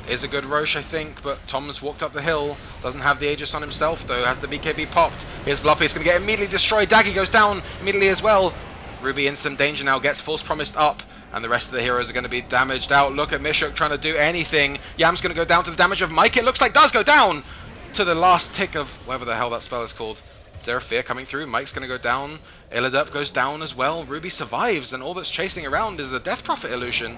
Is a good Rosh, I think, but Tom's walked up the hill. Doesn't have the Aegis on himself, though. Has the BKB popped. Here's Bluffy. It's going to get immediately destroyed. Daggy goes down immediately as well. Ruby in some danger now. Gets Force Promised up. And the rest of the heroes are going to be damaged out. Look at Mishuk trying to do anything. Yam's going to go down to the damage of Mike. It looks like does go down to the last tick of whatever the hell that spell is called. Zeraphir coming through. Mike's going to go down. Illidup goes down as well. Ruby survives. And all that's chasing around is the Death Prophet illusion.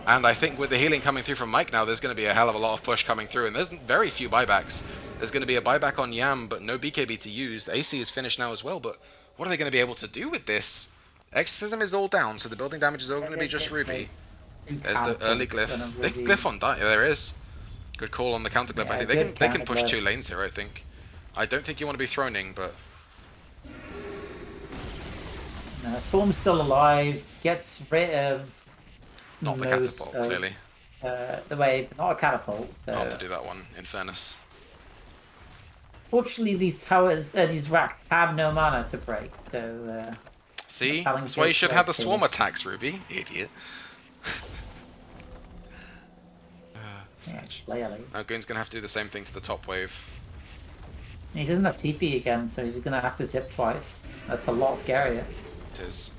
And I think with the healing coming through from Mike now, there's going to be a hell of a lot of push coming through. And there's very few buybacks. There's going to be a buyback on Yam, but no BKB to use. The AC is finished now as well, but what are they going to be able to do with this? Exorcism is all down, so the building damage is all going to be just Ruby. There's the early glyph. They glyph on die. Yeah, there is. Good call on the counter glyph. Yeah, I think they can push 2 lanes here, I think. I don't think you want to be throning, but... No, Storm's still alive. Gets rid of... Not the most catapult, of, clearly. The wave, not a catapult. So Not to do that one, in fairness. fortunately, these towers, these racks have no mana to break. So See? Challenge That's why you goes should have the first swarm here. attacks, Ruby. Idiot. yeah, clearly Now Goon's going to have to do the same thing to the top wave. he doesn't have TP again, so he's gonna have to zip twice. That's a lot scarier. It is.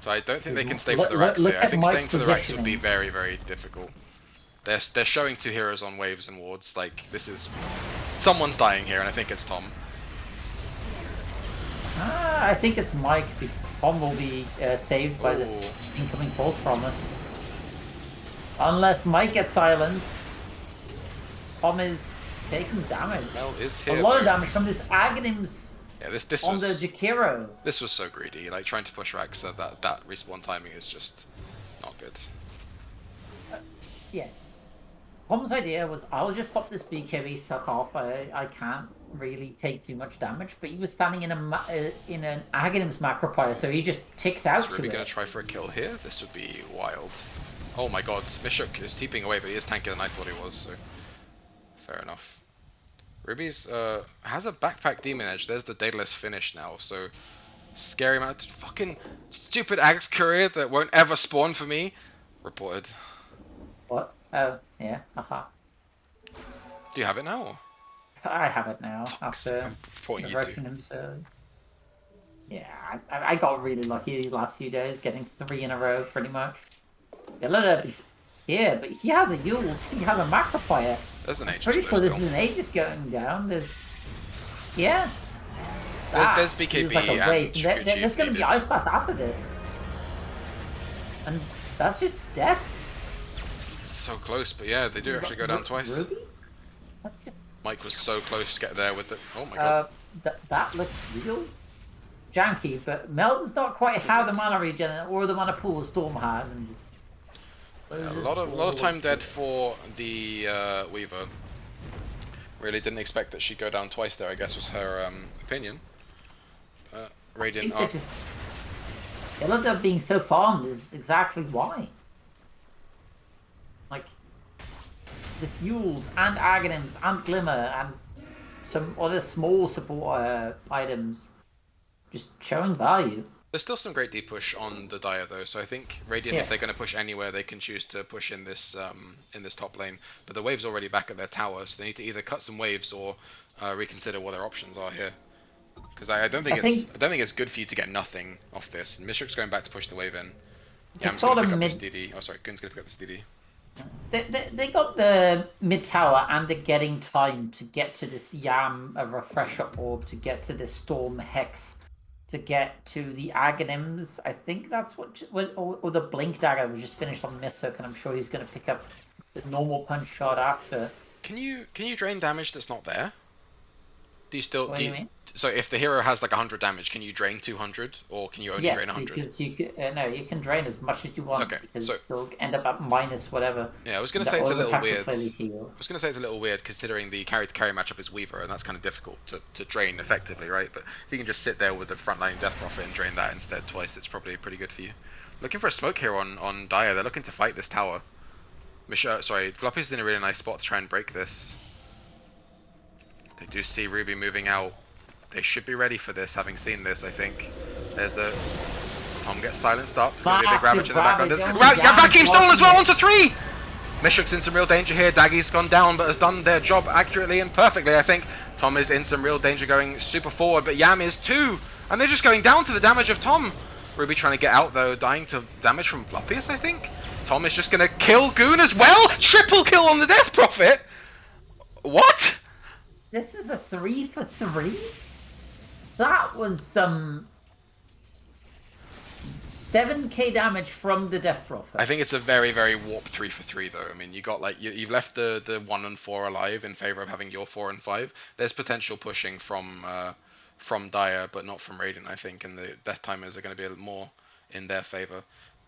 So I don't think they can stay Look- for the racks look here. I at think Mike's staying for the racks would be positioning. very, very difficult. They're showing 2 heroes on waves and wards. Like, this is... Someone's dying here, and I think it's Tom. I think it's Mike because Tom will be saved by this Ooh. incoming false promise. Unless Mike gets silenced, Tom is taking damage. Mel is A here. lot of though. damage from this Aghanims Yeah, this on the was... Jakiro. This was so greedy. Like, trying to push racks at that respawn timing is just... not good. Yeah. Tom's idea was, I'll just pop this BKB stuck off. I can't really take too much damage, but he was standing in in an Aghanim's macroplier, so he just ticked out Is to Ruby it. going to try for a kill here? This would be wild. Oh my god, Mishuk is TPing away, but he is tankier than I thought he was, so... Fair enough. Ruby's has a backpack demon edge. There's the Daedalus finish now, so... Scary amount of fucking stupid Axe Courier that won't ever spawn for me. Reported. What? Oh, yeah, haha. Do you have it now? Or? I have it now, Fuck's after sake, I'm reporting you resurrecting to. him, so... Yeah, I got really lucky these last few days, getting 3 in a row, pretty much. A little bit... Yeah, but he has a Yules, he has a macroplier. There's an Aegis Pretty though sure this still. is an Aegis going down. There's, yeah. There's That BKB feels like a and waste. Shukuchi There's if going to be needed. Ice Path after this, and that's just death. It's so close, but yeah, they do actually go down twice. Ruby? That's just, Mike was so close to get there with the... Oh my god. that looks real janky, but Mel does not quite have the mana regen or the mana pool Storm has. And Yeah, a lot of time dead for the Weaver. Really didn't expect that she'd go down twice there, I guess was her opinion. I Radiant think they're up. just... Illidan being so farmed is exactly why. Like, this Yules and Aghanims and Glimmer and some other small support items just showing value. There's still some great deep push on the Dire though, so I think Radiant, Yeah. if they're going to push anywhere, they can choose to push in this top lane. But the wave's already back at their tower, so they need to either cut some waves or reconsider what their options are here. Because I don't think I don't think it's good for you to get nothing off this. And Mishuk's going back to push the wave in. Yam's thought going to of pick up this DD. Oh sorry, Gun's going to pick up this DD. They got the mid tower and they're getting time to get to this Yam, a refresher orb, to get to this Storm Hex, to get to the Aghanims. I think that's what or the Blink Dagger was just finished on Misshook, and I'm sure he's going to pick up the normal punch shot after. Can you drain damage that's not there? Do you still What do you mean? So if the hero has like 100 damage, can you drain 200 or can you only Yes, drain 100? because you can, no, you can drain as much as you want, Okay, because so- you still end up at minus whatever. Yeah, I was going to The say it's a oil little attacks will weird. clearly heal. I was going to say it's a little weird considering the carry to carry matchup is Weaver, and that's kind of difficult to drain effectively, right? But if you can just sit there with the frontline Death Prophet and drain that instead twice, it's probably pretty good for you. Looking for a smoke here on Dire. They're looking to fight this tower. Floppy's in a really nice spot to try and break this. They do see Ruby moving out. They should be ready for this, having seen this, I think. There's a... Tom gets silenced up. There's going to be a big Ravage in the background. Vacuum stolen as well onto 3! Mishuk's in some real danger here. Daggy's gone down, but has done their job accurately and perfectly, I think. Tom is in some real danger going super forward, but Yam is too. And they're just going down to the damage of Tom. Ruby trying to get out though, dying to damage from Floppiest, I think. Tom is just going to kill Goon as well. Triple kill on the Death Prophet. What? This is a 3 for 3? That was some 7k damage from the Death Prophet. I think it's a very, very warped 3 for 3 though. I mean, you got like you've left the 1 and 4 alive in favor of having your 4 and 5. There's potential pushing from Dire, but not from Radiant, I think, and the death timers are going to be a little more in their favor.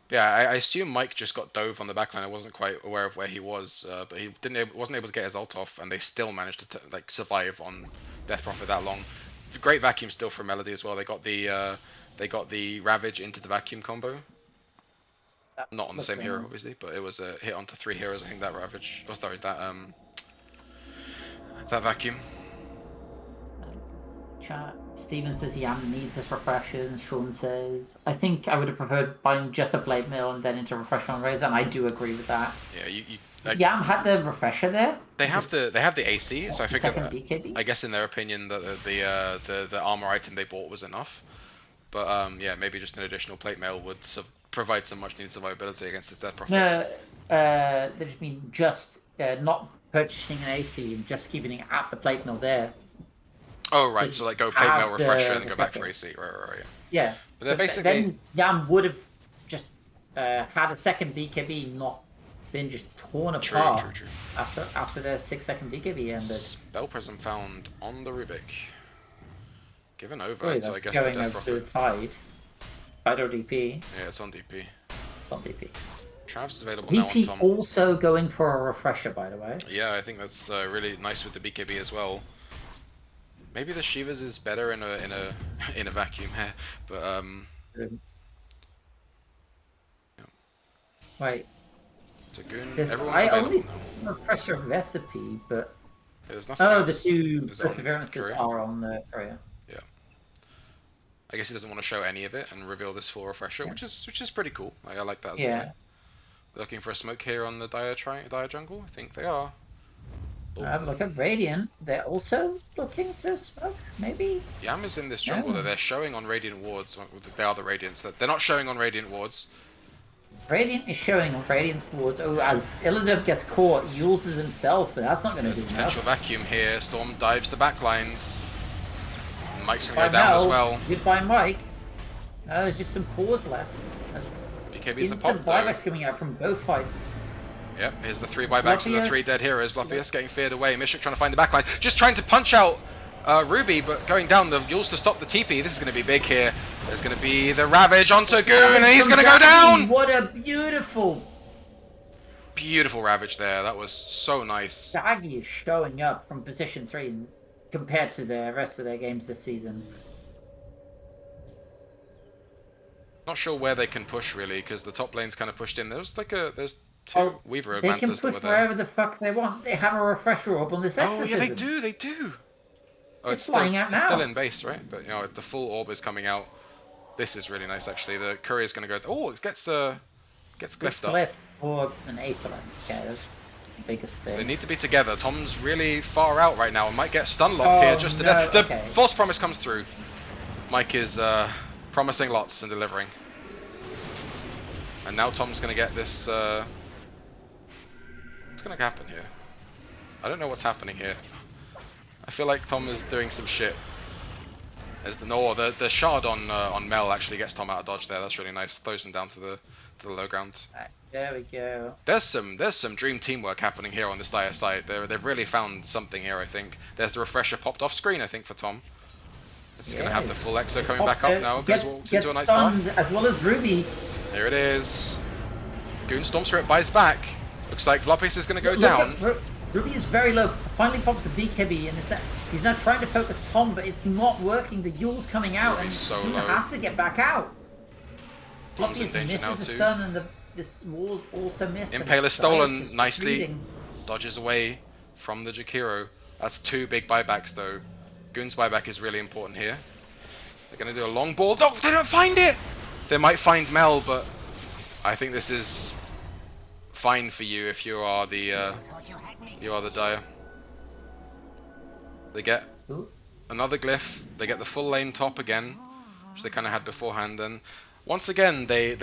But yeah, I assume Mike just got dove on the backline. I wasn't quite aware of where he was, but he wasn't able to get his ult off, and they still managed to like survive on Death Prophet that long. Great vacuum still from Melody as well. They got the Ravage into the vacuum combo. Not on the same hero, obviously, but it was a hit onto 3 heroes. I think that Ravage. Oh, sorry, that vacuum. Chat. Steven says Yam needs his refreshers. Sean says, I think I would have preferred buying just a Blade Mill and then into refresher on Raze, and I do agree with that. Yeah, Yam had the refresher there. They have the AC, so I figured that, BKB? I guess in their opinion that the armor item they bought was enough. But yeah, maybe just an additional plate mail would provide some much needed survivability against this Death Prophet. No, they just mean not purchasing an AC and just keeping it at the plate mill there. Oh right, so like go plate mail refresher and then go back for AC, right. Yeah. But they're basically then Yam would have just had a second BKB, not been just torn apart. True. After their 6-second BKB ended. Spell Prism found on the Rubik. Given over, Sorry, so I that's guess going the Death over to Prophet. Tide. Tide or DP? Yeah, it's on DP. It's on DP. Travs is available now on DP Tom. also going for a refresher, by the way. Yeah, I think that's really nice with the BKB as well. Maybe the Shivas is better in a vacuum here, but Wait. So Goon, I everyone's only available see a refresher recipe, but there's nothing the else. two Is it on perseverances Korea? are on the Korea. Yeah. I guess he doesn't want to show any of it and reveal this full refresher, which is pretty cool. Like, I like that as well. Yeah. Looking for a smoke here on the Dire jungle? I think they are. Look at Radiant. They're also looking to smoke, maybe? Yam is in this jungle that they're showing on Radiant wards. They are the Radiants. They're not showing on Radiant wards. Radiant is showing on Radiant's wards. Oh, as Illidan gets caught, he uses himself, but that's not going to There's do a potential enough. vacuum here. Storm dives the backlines. Mike's gonna go down as well. Goodbye, Mike. There's just some pause left. BKB's a pop Instant though. buybacks coming out from both fights. Yep, here's the 3 buybacks and the 3 dead heroes. Floppiest getting feared away. Mishuk trying to find the backline. Just trying to punch out Ruby, but going down the Yules to stop the TP. This is going to be big here. There's going to be the Ravage onto Goon, and he's going to go down! What a beautiful... Beautiful Ravage there. That was so nice. Daggy is showing up from position 3 compared to the rest of their games this season. Not sure where they can push really, because the top lane's kind of pushed in. There's two Weaver They Mantas can that push were there. wherever the fuck they want. They have a refresher orb on this Oh exorcism. yeah, they do. Oh, It's flying out it's still now. in base, right? But you know, the full orb is coming out. This is really nice actually. The courier's going to go. Oh, it gets glyphed up. Flip or an Aetherland. Yeah, that's the biggest thing. They need to be together. Tom's really far out right now and might get stun locked here just to no, death. The okay. false promise comes through. Mike is promising lots and delivering. And now Tom's going to get this... what's going to happen here? I don't know what's happening here. I feel like Tom is doing some shit. There's the shard on Mel actually gets Tom out of dodge there. That's really nice. Throws him down to the low ground. Right, there we go. There's some dream teamwork happening here on this Dire side. They've really found something here, I think. There's the refresher popped off screen, I think, for Tom. It's going to have the full Exo coming back up now. Walks into a nice stunned path. as well as Ruby. There it is. Goon Storm Spirit buys back. Looks like Floppiest is going to go down. Ruby is very low. Finally pops the BKB, and he's now trying to focus Tom, but it's not working. The Yule's coming out, Ruby's and so Goon low. has to get back out. Tom's in Floppiest danger misses now the too. stun, and this wall's also missed. and Impale is Dire's stolen just nicely. bleeding. Dodges away from the Jakiro. That's 2 big buybacks though. Goon's buyback is really important here. They're going to do a long ball. Oh, they don't find it! They might find Mel, but I think this is fine for you if you are the Dire. They get Ooh. another glyph. They get the full lane top again, which they kind of had beforehand. And once again, they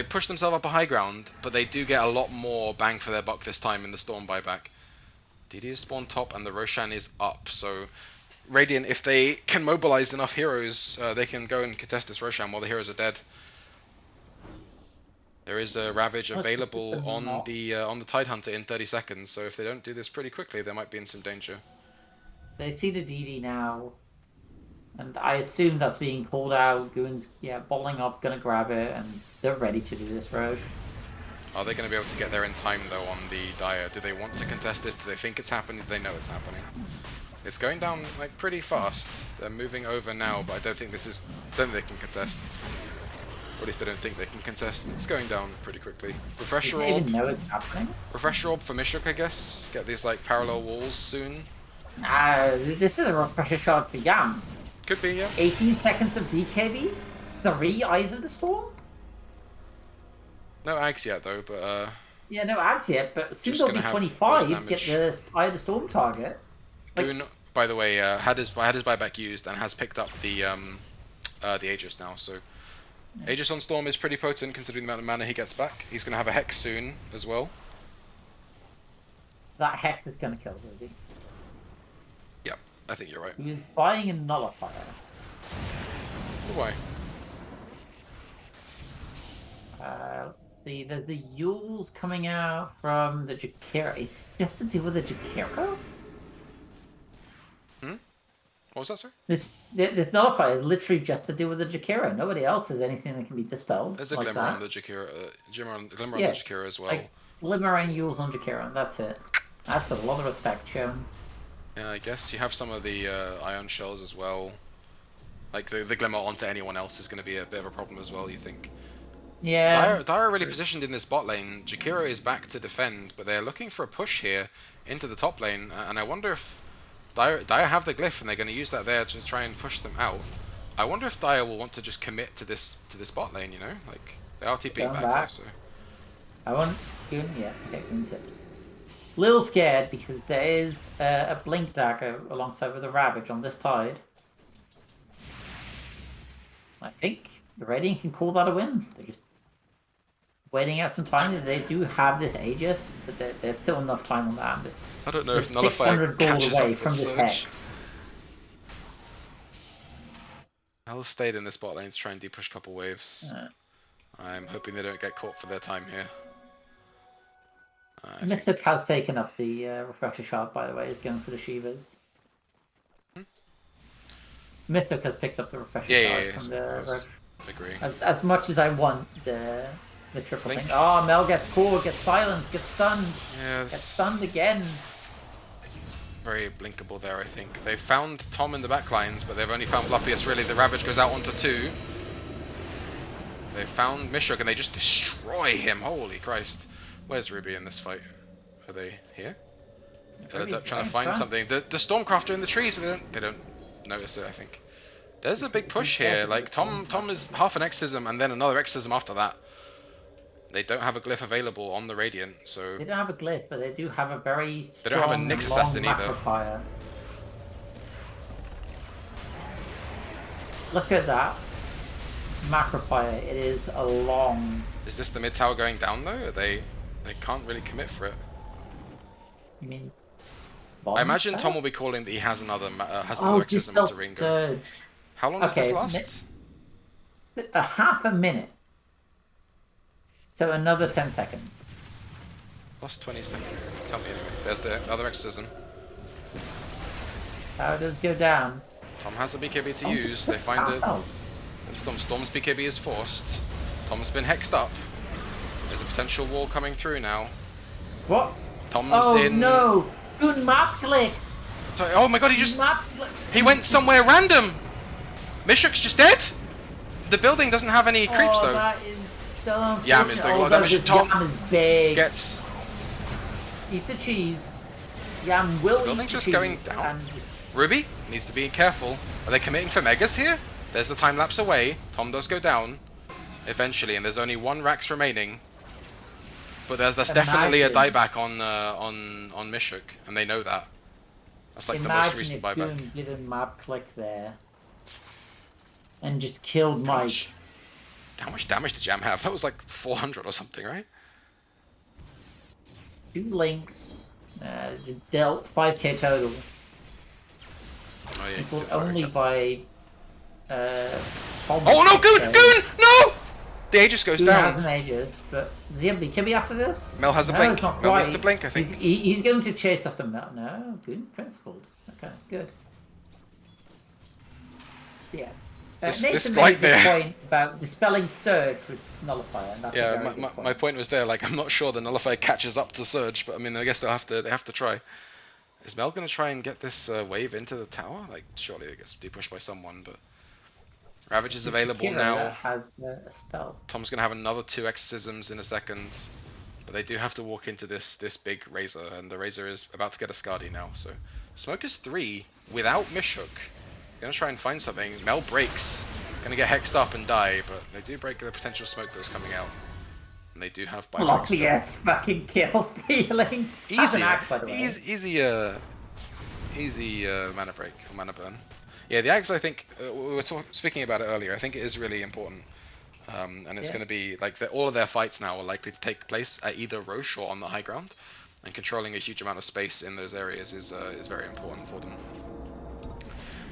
push themselves up a high ground, but they do get a lot more bang for their buck this time in the Storm buyback. DD is spawned top and the Roshan is up, so Radiant, if they can mobilize enough heroes, they can go and contest this Roshan while the heroes are dead. There is a Ravage available on the Tidehunter in 30 seconds, so if they don't do this pretty quickly, they might be in some danger. They see the DD now, and I assume that's being called out. Goon's bolling up, gonna grab it, and they're ready to do this Roche. Are they going to be able to get there in time though on the Dire? Do they want to contest this? Do they think it's happening? Do they know it's happening? It's going down like pretty fast. They're moving over now, but I don't think they can contest. Or at least I don't think they can contest. It's going down pretty quickly. Refresher They orb. even know it's happening. Refresher orb for Mishuk, I guess. Get these like parallel walls soon. This is a refresher shot for Yam. Could be, yeah. 18 seconds of BKB. 3 Eyes of the Storm. No ags yet though, but Yeah, no ads yet, but soon Just they'll be gonna have 25. burst Get the Eye of the Storm target. Like- Goon, by the way, had his buyback used and has picked up the Aegis now. So Aegis on Storm is pretty potent considering the amount of mana he gets back. He's gonna have a Hex soon as well. That Hex is gonna kill Ruby. Yep, I think you're right. He was buying a Nullifier. Why? There's the Yules coming out from the Jakira. Is just to deal with the Jakira? What was that, sir? This Nullifier is literally just to deal with the Jakira. Nobody else has anything that can be dispelled. There's a like Glimmer that. on the Jakira, glimmer on Yeah, the Jakira as well. Like Glimmer and Yules on Jakira, and that's it. That's a lot of respect shown. Yeah, I guess you have some of the Ion Shells as well. Like the Glimmer onto anyone else is going to be a bit of a problem as well, you think? Yeah. Dire are really positioned in this bot lane. Jakira is back to defend, but they're looking for a push here into the top lane, and I wonder if Dire have the glyph and they're going to use that there to try and push them out. I wonder if Dire will want to just commit to this bot lane, you know? Like, they are TPing Going back back. there, so... I want Goon, yeah, okay, Goon tips. Little scared because there is a Blink Dagger alongside with a Ravage on this tide. I think the Radiant can call that a win. They're just waiting out some time. They do have this Aegis, but there's still enough time on that. I don't know They're if Nullifier 600 gold catches away up from with this Surge. Hex. I'll stayed in this bot lane to try and de-push a couple waves. I'm hoping they don't get caught for their time here. I think- Mystic has taken up the Refresher Shard, by the way, is going for the Shivas. Mystic has picked up the Refresher Shard Yeah, from I the suppose. Agree. as much as I want the triple Blink. thing. Oh, Mel gets caught, gets silenced, gets stunned, Yeah, gets it's stunned again. very blinkable there, I think. They've found Tom in the backlines, but they've only found Bluffius, really. The Ravage goes out onto 2. They found Mishuk and they just destroy him. Holy Christ. Where's Ruby in this fight? Are they here? They're Ruby's trying to right find front. something. The Stormcrafter in the trees, but they don't notice it, I think. There's a big push here. Like Tom is half an Exorcism and then another Exorcism after that. They don't have a glyph available on the Radiant, so They don't have a glyph, but they do have a very strong They don't have a Nyx and long Assassin either. Macropire. Look at that Macropire. It is a long. is this the mid tower going down though? They can't really commit for it. I mean, I imagine Tom will be calling that he has another Exorcism Dispel into Ringo. Surge. How long does this Okay, last? A half a minute. So another 10 seconds. Lost 20 seconds. Tell me anyway. There's the other Exorcism. How does go down? Tom has a BKB to Oh, use. They find it. ow. Storm's BKB is forced. Tom's been hexed up. There's a potential wall coming through now. What? Tom's Oh in. no! Good map click! Sorry, oh my god, he Map click! went somewhere random! Mishuk's just dead! The building doesn't have any creeps Oh, though. that is so unfortunate. Yam is doing a lot of damage. this Tom Yam is big. Gets. Eats a cheese. Yam will The eat building's the just cheese going down. and Ruby needs to be careful. Are they committing for Megas here? There's the time lapse away. Tom does go down eventually, and there's only one Rax remaining. But there's definitely a dieback on Mishuk, and they know that. That's like the most recent buyback. Imagine if Goon did a map click there and just killed Mike. How much damage did Jam have? That was like 400 or something, right? 2 links, dealt 5k total. Oh yeah. People only by Tom. Oh no, Goon! No! The Aegis goes Goon down. has an Aegis, but does he have the Kimmy after this? Mel has a No, blink. it's not Mel needs quite. to blink, I think. He's going to chase after Mel. No, Goon principled. Okay, good. Yeah. Nathan made a good point about dispelling Surge with Nullifier. And that's a very good point. My point was there. Like, I'm not sure the Nullifier catches up to Surge, but I mean, I guess they have to try. Is Mel gonna try and get this wave into the tower? Like, surely it gets depushed by someone, but Ravage is available now. Has a spell. Tom's gonna have another 2 exorcisms in a second, but they do have to walk into this big Razor, and the Razor is about to get a Skadi now. So Smoke is 3 without Mishuk. Gonna try and find something. Mel breaks. Gonna get hexed up and die, but they do break the potential smoke that was coming out. And they do have buybacks. Yes, fucking kill stealing. That's an axe, by the way. Easy mana break or mana burn. Yeah, the axe. I think we were speaking about it earlier. I think it is really important, and it's going to be like all of their fights now are likely to take place at either Roche or on the high ground, and controlling a huge amount of space in those areas is very important for them.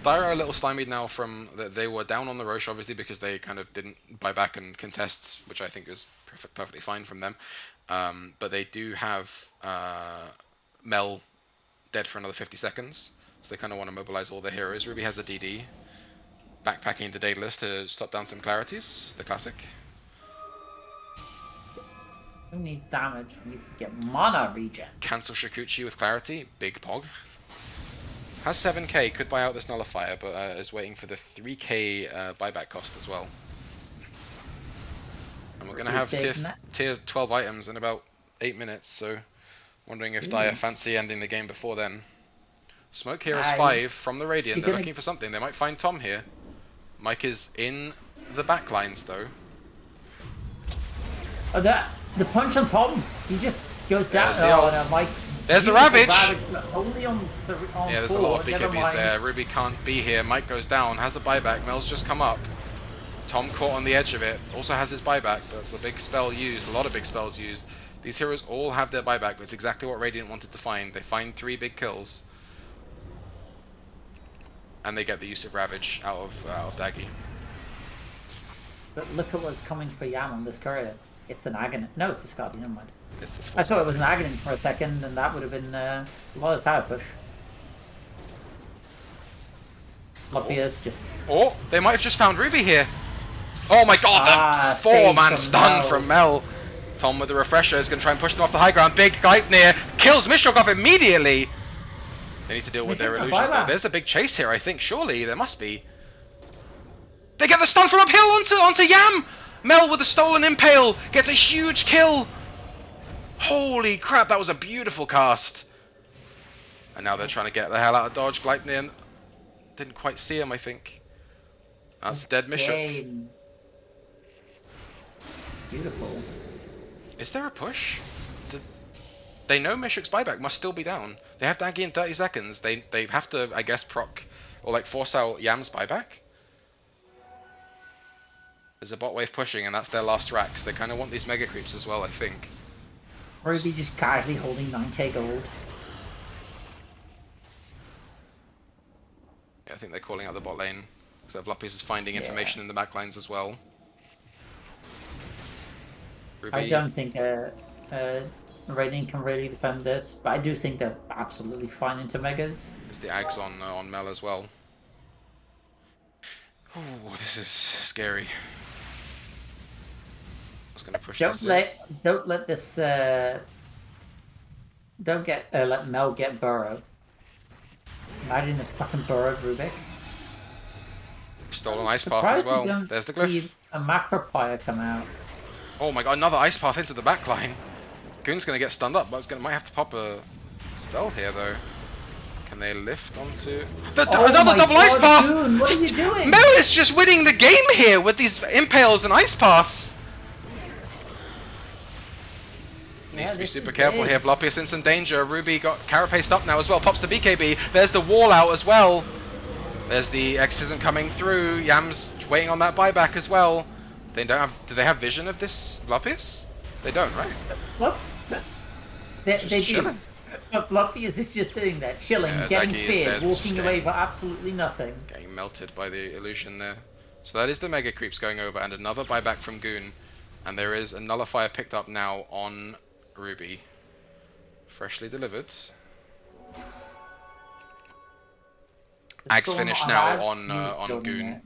Dire are a little stymied now from that they were down on the Roche obviously because they kind of didn't buy back and contest, which I think is perfectly fine from them. But they do have Mel dead for another 50 seconds, so they kind of want to mobilize all their heroes. Ruby has a DD, backpacking the Daedalus to stop down some clarities, the classic. Who needs damage? You can get mana regen. Cancel Shikuchi with clarity, big pog. Has 7k, could buy out this Nullifier, but is waiting for the 3k buyback cost as well. And we're going to have tier 12 items in about 8 minutes, so wondering if Dire fancy ending the game before then. Smoke here is 5 from the Radiant. They're looking for something. They might find Tom here. Mike is in the backlines though. Oh, the punch on Tom. He just goes down. Mike. There's the Ravage! Only on yeah, there's a lot of BKBs there. Ruby can't be here. Mike goes down, has a buyback. Mel's just come up. Tom caught on the edge of it. Also has his buyback. That's a big spell used. A lot of big spells used. These heroes all have their buyback, but it's exactly what Radiant wanted to find. They find 3 big kills. And they get the use of Ravage out of Daggy. But look at what's coming for Yam on this courier. It's an Aghanim. No, it's a Skadi, never mind. I thought it was an Aghanim for a second, and that would have been a lot of tower push. Luppius just... Oh, they might have just found Ruby here. Oh my god, the 4-man stun from Mel. Tom with the refresher is going to try and push them off the high ground. Big Gleipnir kills Mishuk off immediately. They need to deal with their illusions though. There's a big chase here, I think. Surely, there must be. They get the stun from uphill onto Yam! Mel with a stolen impale gets a huge kill. Holy crap, that was a beautiful cast. And now they're trying to get the hell out of dodge. Gleipnir didn't quite see him, I think. That's dead Mishuk. Beautiful. Is there a push? They know Mishuk's buyback must still be down. They have Daggy in 30 seconds. They have to, I guess, proc or like force out Yam's buyback. There's a bot wave pushing, and that's their last racks. They kind of want these mega creeps as well, I think. Ruby just casually holding 9k gold. Yeah, I think they're calling out the bot lane. So Luppius is finding information in the backlines as well. Ruby... I don't think Radiant can really defend this, but I do think they're absolutely fine into megas. There's the Ags on Mel as well. Oh, this is scary. I was gonna push don't let this don't get let Mel get burrow. Imagine the fucking burrowed Rubik. Stolen ice path as well. There's the glyph. A macro fire come out. Oh my god, another ice path into the backline. Goon's gonna get stunned up, but might have to pop a spell here though. Can they lift onto Oh another my double God, ice path? Goon, what are you doing? Mel is just winning the game here with these impales and ice paths. Needs to be this super is careful big. here. Blopius in some danger. Ruby got carapaced up now as well. Pops the BKB. There's the wall out as well. There's the Exorcism coming through. Yam's waiting on that buyback as well. They don't have. Do they have vision of this Blopius? They don't, right? What? They Just do. chilling. But Blopius is just sitting there, chilling, Yeah, getting Daggy is feared, dead, walking just away getting- for absolutely nothing. Getting melted by the illusion there. So that is the Mega Creeps going over and another buyback from Goon. And there is a Nullifier picked up now on Ruby. Freshly delivered. Ag's Still finished not now allowed on to build in Goon. it.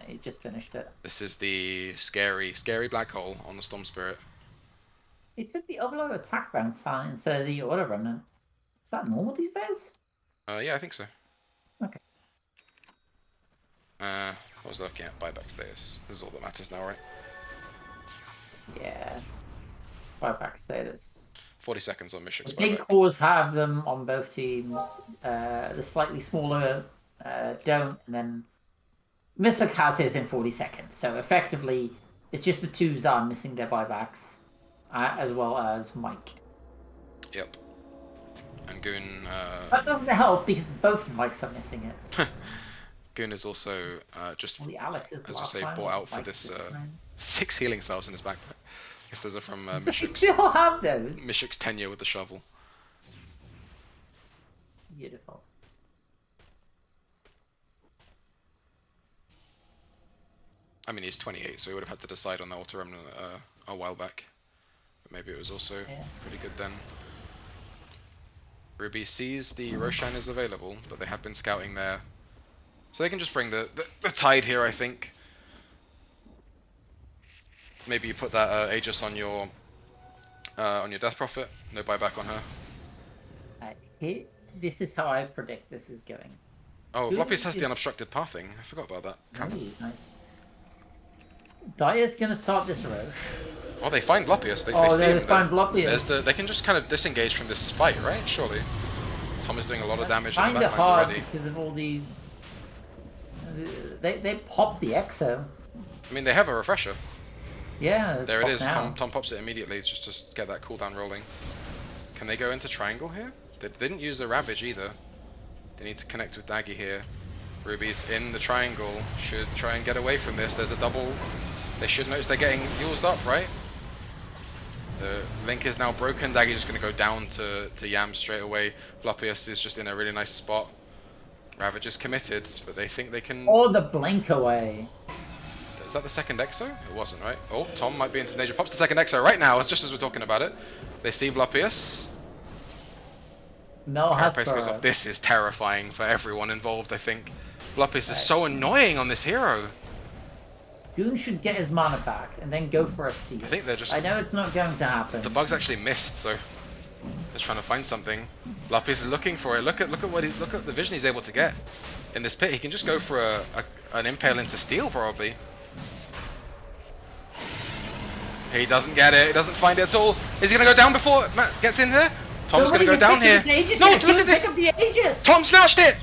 He just finished it. This is the scary black hole on the Storm Spirit. He took the overload attack bounce talent instead of the auto runner. Is that normal these days? Yeah, I think so. Okay. I was looking at buyback status. This is all that matters now, right? Yeah. Buyback status. 40 seconds on Mishik's The big buyback. cores have them on both teams. The slightly smaller don't, and then Mishik has his in 40 seconds. So effectively, it's just the twos that are missing their buybacks, as well as Mike. Yep. And Goon. That doesn't help because both Mikes are missing it. Goon is also just, Well, the Alex is the as I last say, time, bought out for Mike's this time. 6 healing cells in his backpack. I guess those are from You Mishik's, still have those. Mishik's tenure with the shovel. Beautiful. I mean, he's 28, so he would have had to decide on the Auto Remnant a while back. But maybe it was also pretty good then. Ruby sees the Roshan is available, but they have been scouting there. So they can just bring the tide here, I think. Maybe you put that Aegis on your Death Prophet. No buyback on her. This is how I predict this is going. Oh, Who Blopius has is- the unobstructed pathing. I forgot about that. Ooh, nice. Dire's gonna start this row. Oh, they find Blopius. They Oh, see they him. find Blopius. They can just kind of disengage from this fight, right? Surely. Tom is doing a lot of damage in the Kind of backlines hard already. because of all these. They pop the Exo. I mean, they have a refresher. Yeah. it's There it pop is. now. Tom pops it immediately just to get that cooldown rolling. Can they go into triangle here? They didn't use the Ravage either. They need to connect with Daggy here. Ruby's in the triangle. Should try and get away from this. There's a double. They should notice they're getting used up, right? The link is now broken. Daggy's just going to go down to Yam straight away. Flopius is just in a really nice spot. Ravage is committed, but they think they can... Or the blink away. Is that the second Exo? It wasn't, right? Oh, Tom might be into danger. Pops the second Exo right now, just as we're talking about it. They see Blopius. Mel had Carapace goes off. This is terrifying for everyone involved, I think. Blopius is so annoying on this hero. Goon should get his mana back and then go for a steal. I think they're just... I know it's not going to happen. The bug's actually missed, so... They're trying to find something. Blopius is looking for it. Look at the vision he's able to get in this pit. He can just go for an impale into steel, probably. He doesn't get it. He doesn't find it at all. Is he going to go down before Matt gets in there? Tom's going to go down here. No, look at this. Pick up the Aegis. Tom snatched it!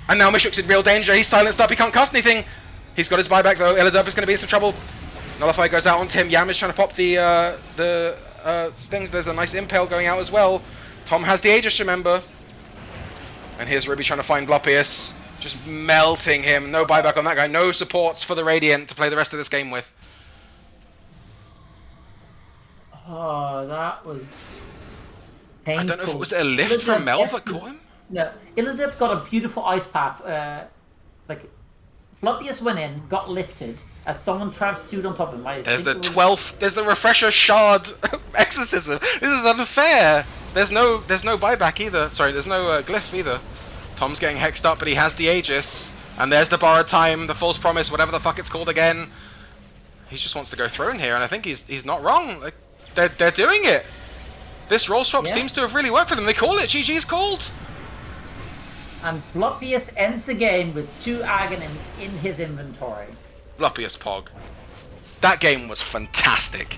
And now Mishuk's in real danger. He's silenced up. He can't cast anything. He's got his buyback though. Illidub is going to be in some trouble. Nullify goes out onto him. Yam is trying to pop the thing. There's a nice impale going out as well. Tom has the Aegis, remember. And here's Ruby trying to find Blopius. Just melting him. No buyback on that guy. No supports for the Radiant to play the rest of this game with. Oh, that was painful. I don't know if it was a lift from Mel that caught him. No, Illidub got a beautiful ice path. Like, Blopius went in, got lifted, as someone Trav's 2'd on top of him. There's the 12th. There's the refresher shard exorcism. This is unfair. There's no buyback either. Sorry, there's no glyph either. Tom's getting hexed up, but he has the Aegis. And there's the borrowed time, the false promise, whatever the fuck it's called again. He just wants to go throne here, and I think he's not wrong. Like, they're doing it. This roll swap seems to have really worked for them. They call it. GG's called. And Blopius ends the game with 2 Aghanims in his inventory. Blopius Pog. That game was fantastic.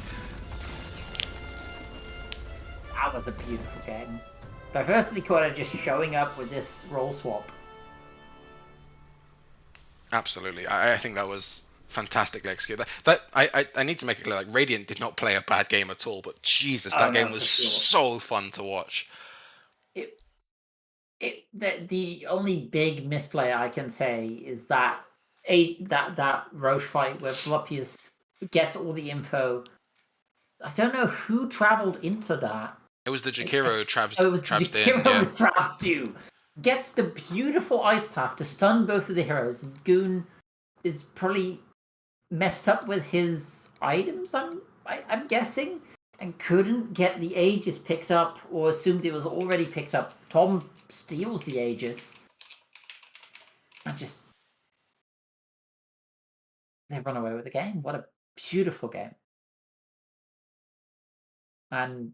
That was a beautiful game. Diversity Quota just showing up with this role swap. Absolutely. I think that was fantastically executed. I need to make it clear, like, Radiant did not play a bad game at all, but Jesus, Oh, that no, game was for sure. so fun to watch. The only big misplay I can say is that that Roche fight where Voluppius gets all the info. I don't know who traveled into that. It was the Jakiro Travs Oh, it was Travs Jakiro in, yeah. with Travstu. Gets the beautiful ice path to stun both of the heroes. And Goon is probably messed up with his items, I'm guessing, and couldn't get the Aegis picked up or assumed it was already picked up. Tom steals the Aegis. And just they run away with the game. What a beautiful game. And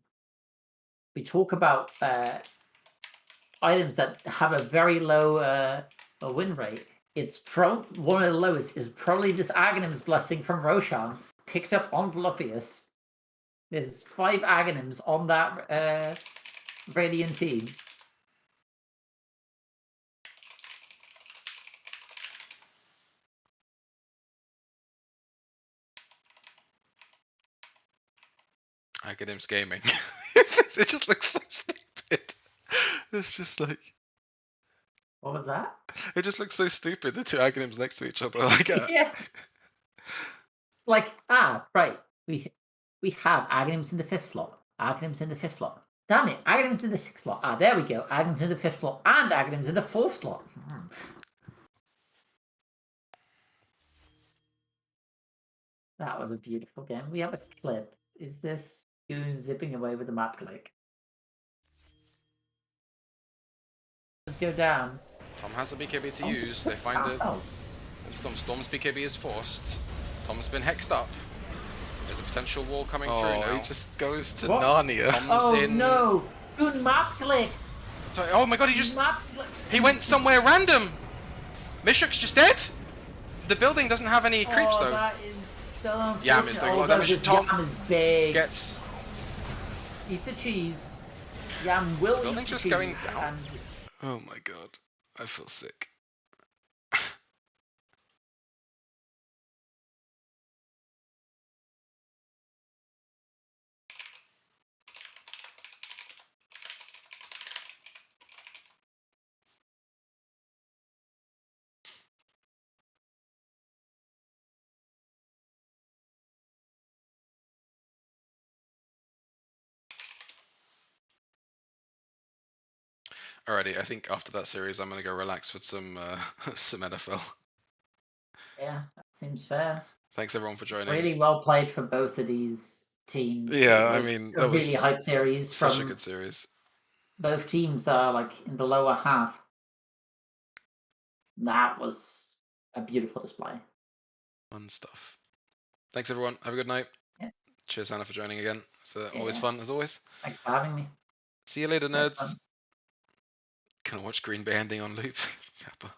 we talk about items that have a very low a win rate. It's one of the lowest is probably this Aghanim's Blessing from Roshan, picked up on Voluppius. There's 5 Aghanims on that Radiant team. Academics Gaming. It just looks so stupid. It's just like, What was that? it just looks so stupid, the two acronyms next to each other. Like, Yeah. Like, right. We have Aghanims in the 5th slot. Aghanims in the 5th slot. Damn it, Aghanims in the 6th slot. There we go. Aghanims in the 5th slot and Aghanims in the 4th slot. That was a beautiful game. We have a clip. Is this Goon zipping away with the map click? Let's go down. Tom has a BKB to use. They find it. Oh, Storm's BKB is forced. Tom's been hexed up. There's a potential wall coming through Oh, now. he just goes to What? Narnia. Tom's oh in. no! Goon map click! Sorry, oh my god, he just. Map click! He went somewhere random! Mishrak's just dead! The building doesn't have any creeps Oh, though. that is so unfortunate. Yam is doing a lot of that damage. this Tom Yam is big. Gets. Eats a cheese. Yam will building's eat just cheese. going down. And Oh my god. I feel sick. Alrighty, I think after that series, I'm gonna go relax with some some NFL. yeah, that seems fair. Thanks everyone for joining. Really well played for both of these teams. Yeah, It I was mean, a that really was hype series Such a from good series. both teams that are like in the lower half. That was a beautiful display. Fun stuff. Thanks everyone. Have a good night. Yeah. Cheers, Hannah, for joining again. It's always Yeah. fun as always. Thanks for having me. See you later, It's very nerds. fun. Gonna watch Green Bay ending on loop. Kappa.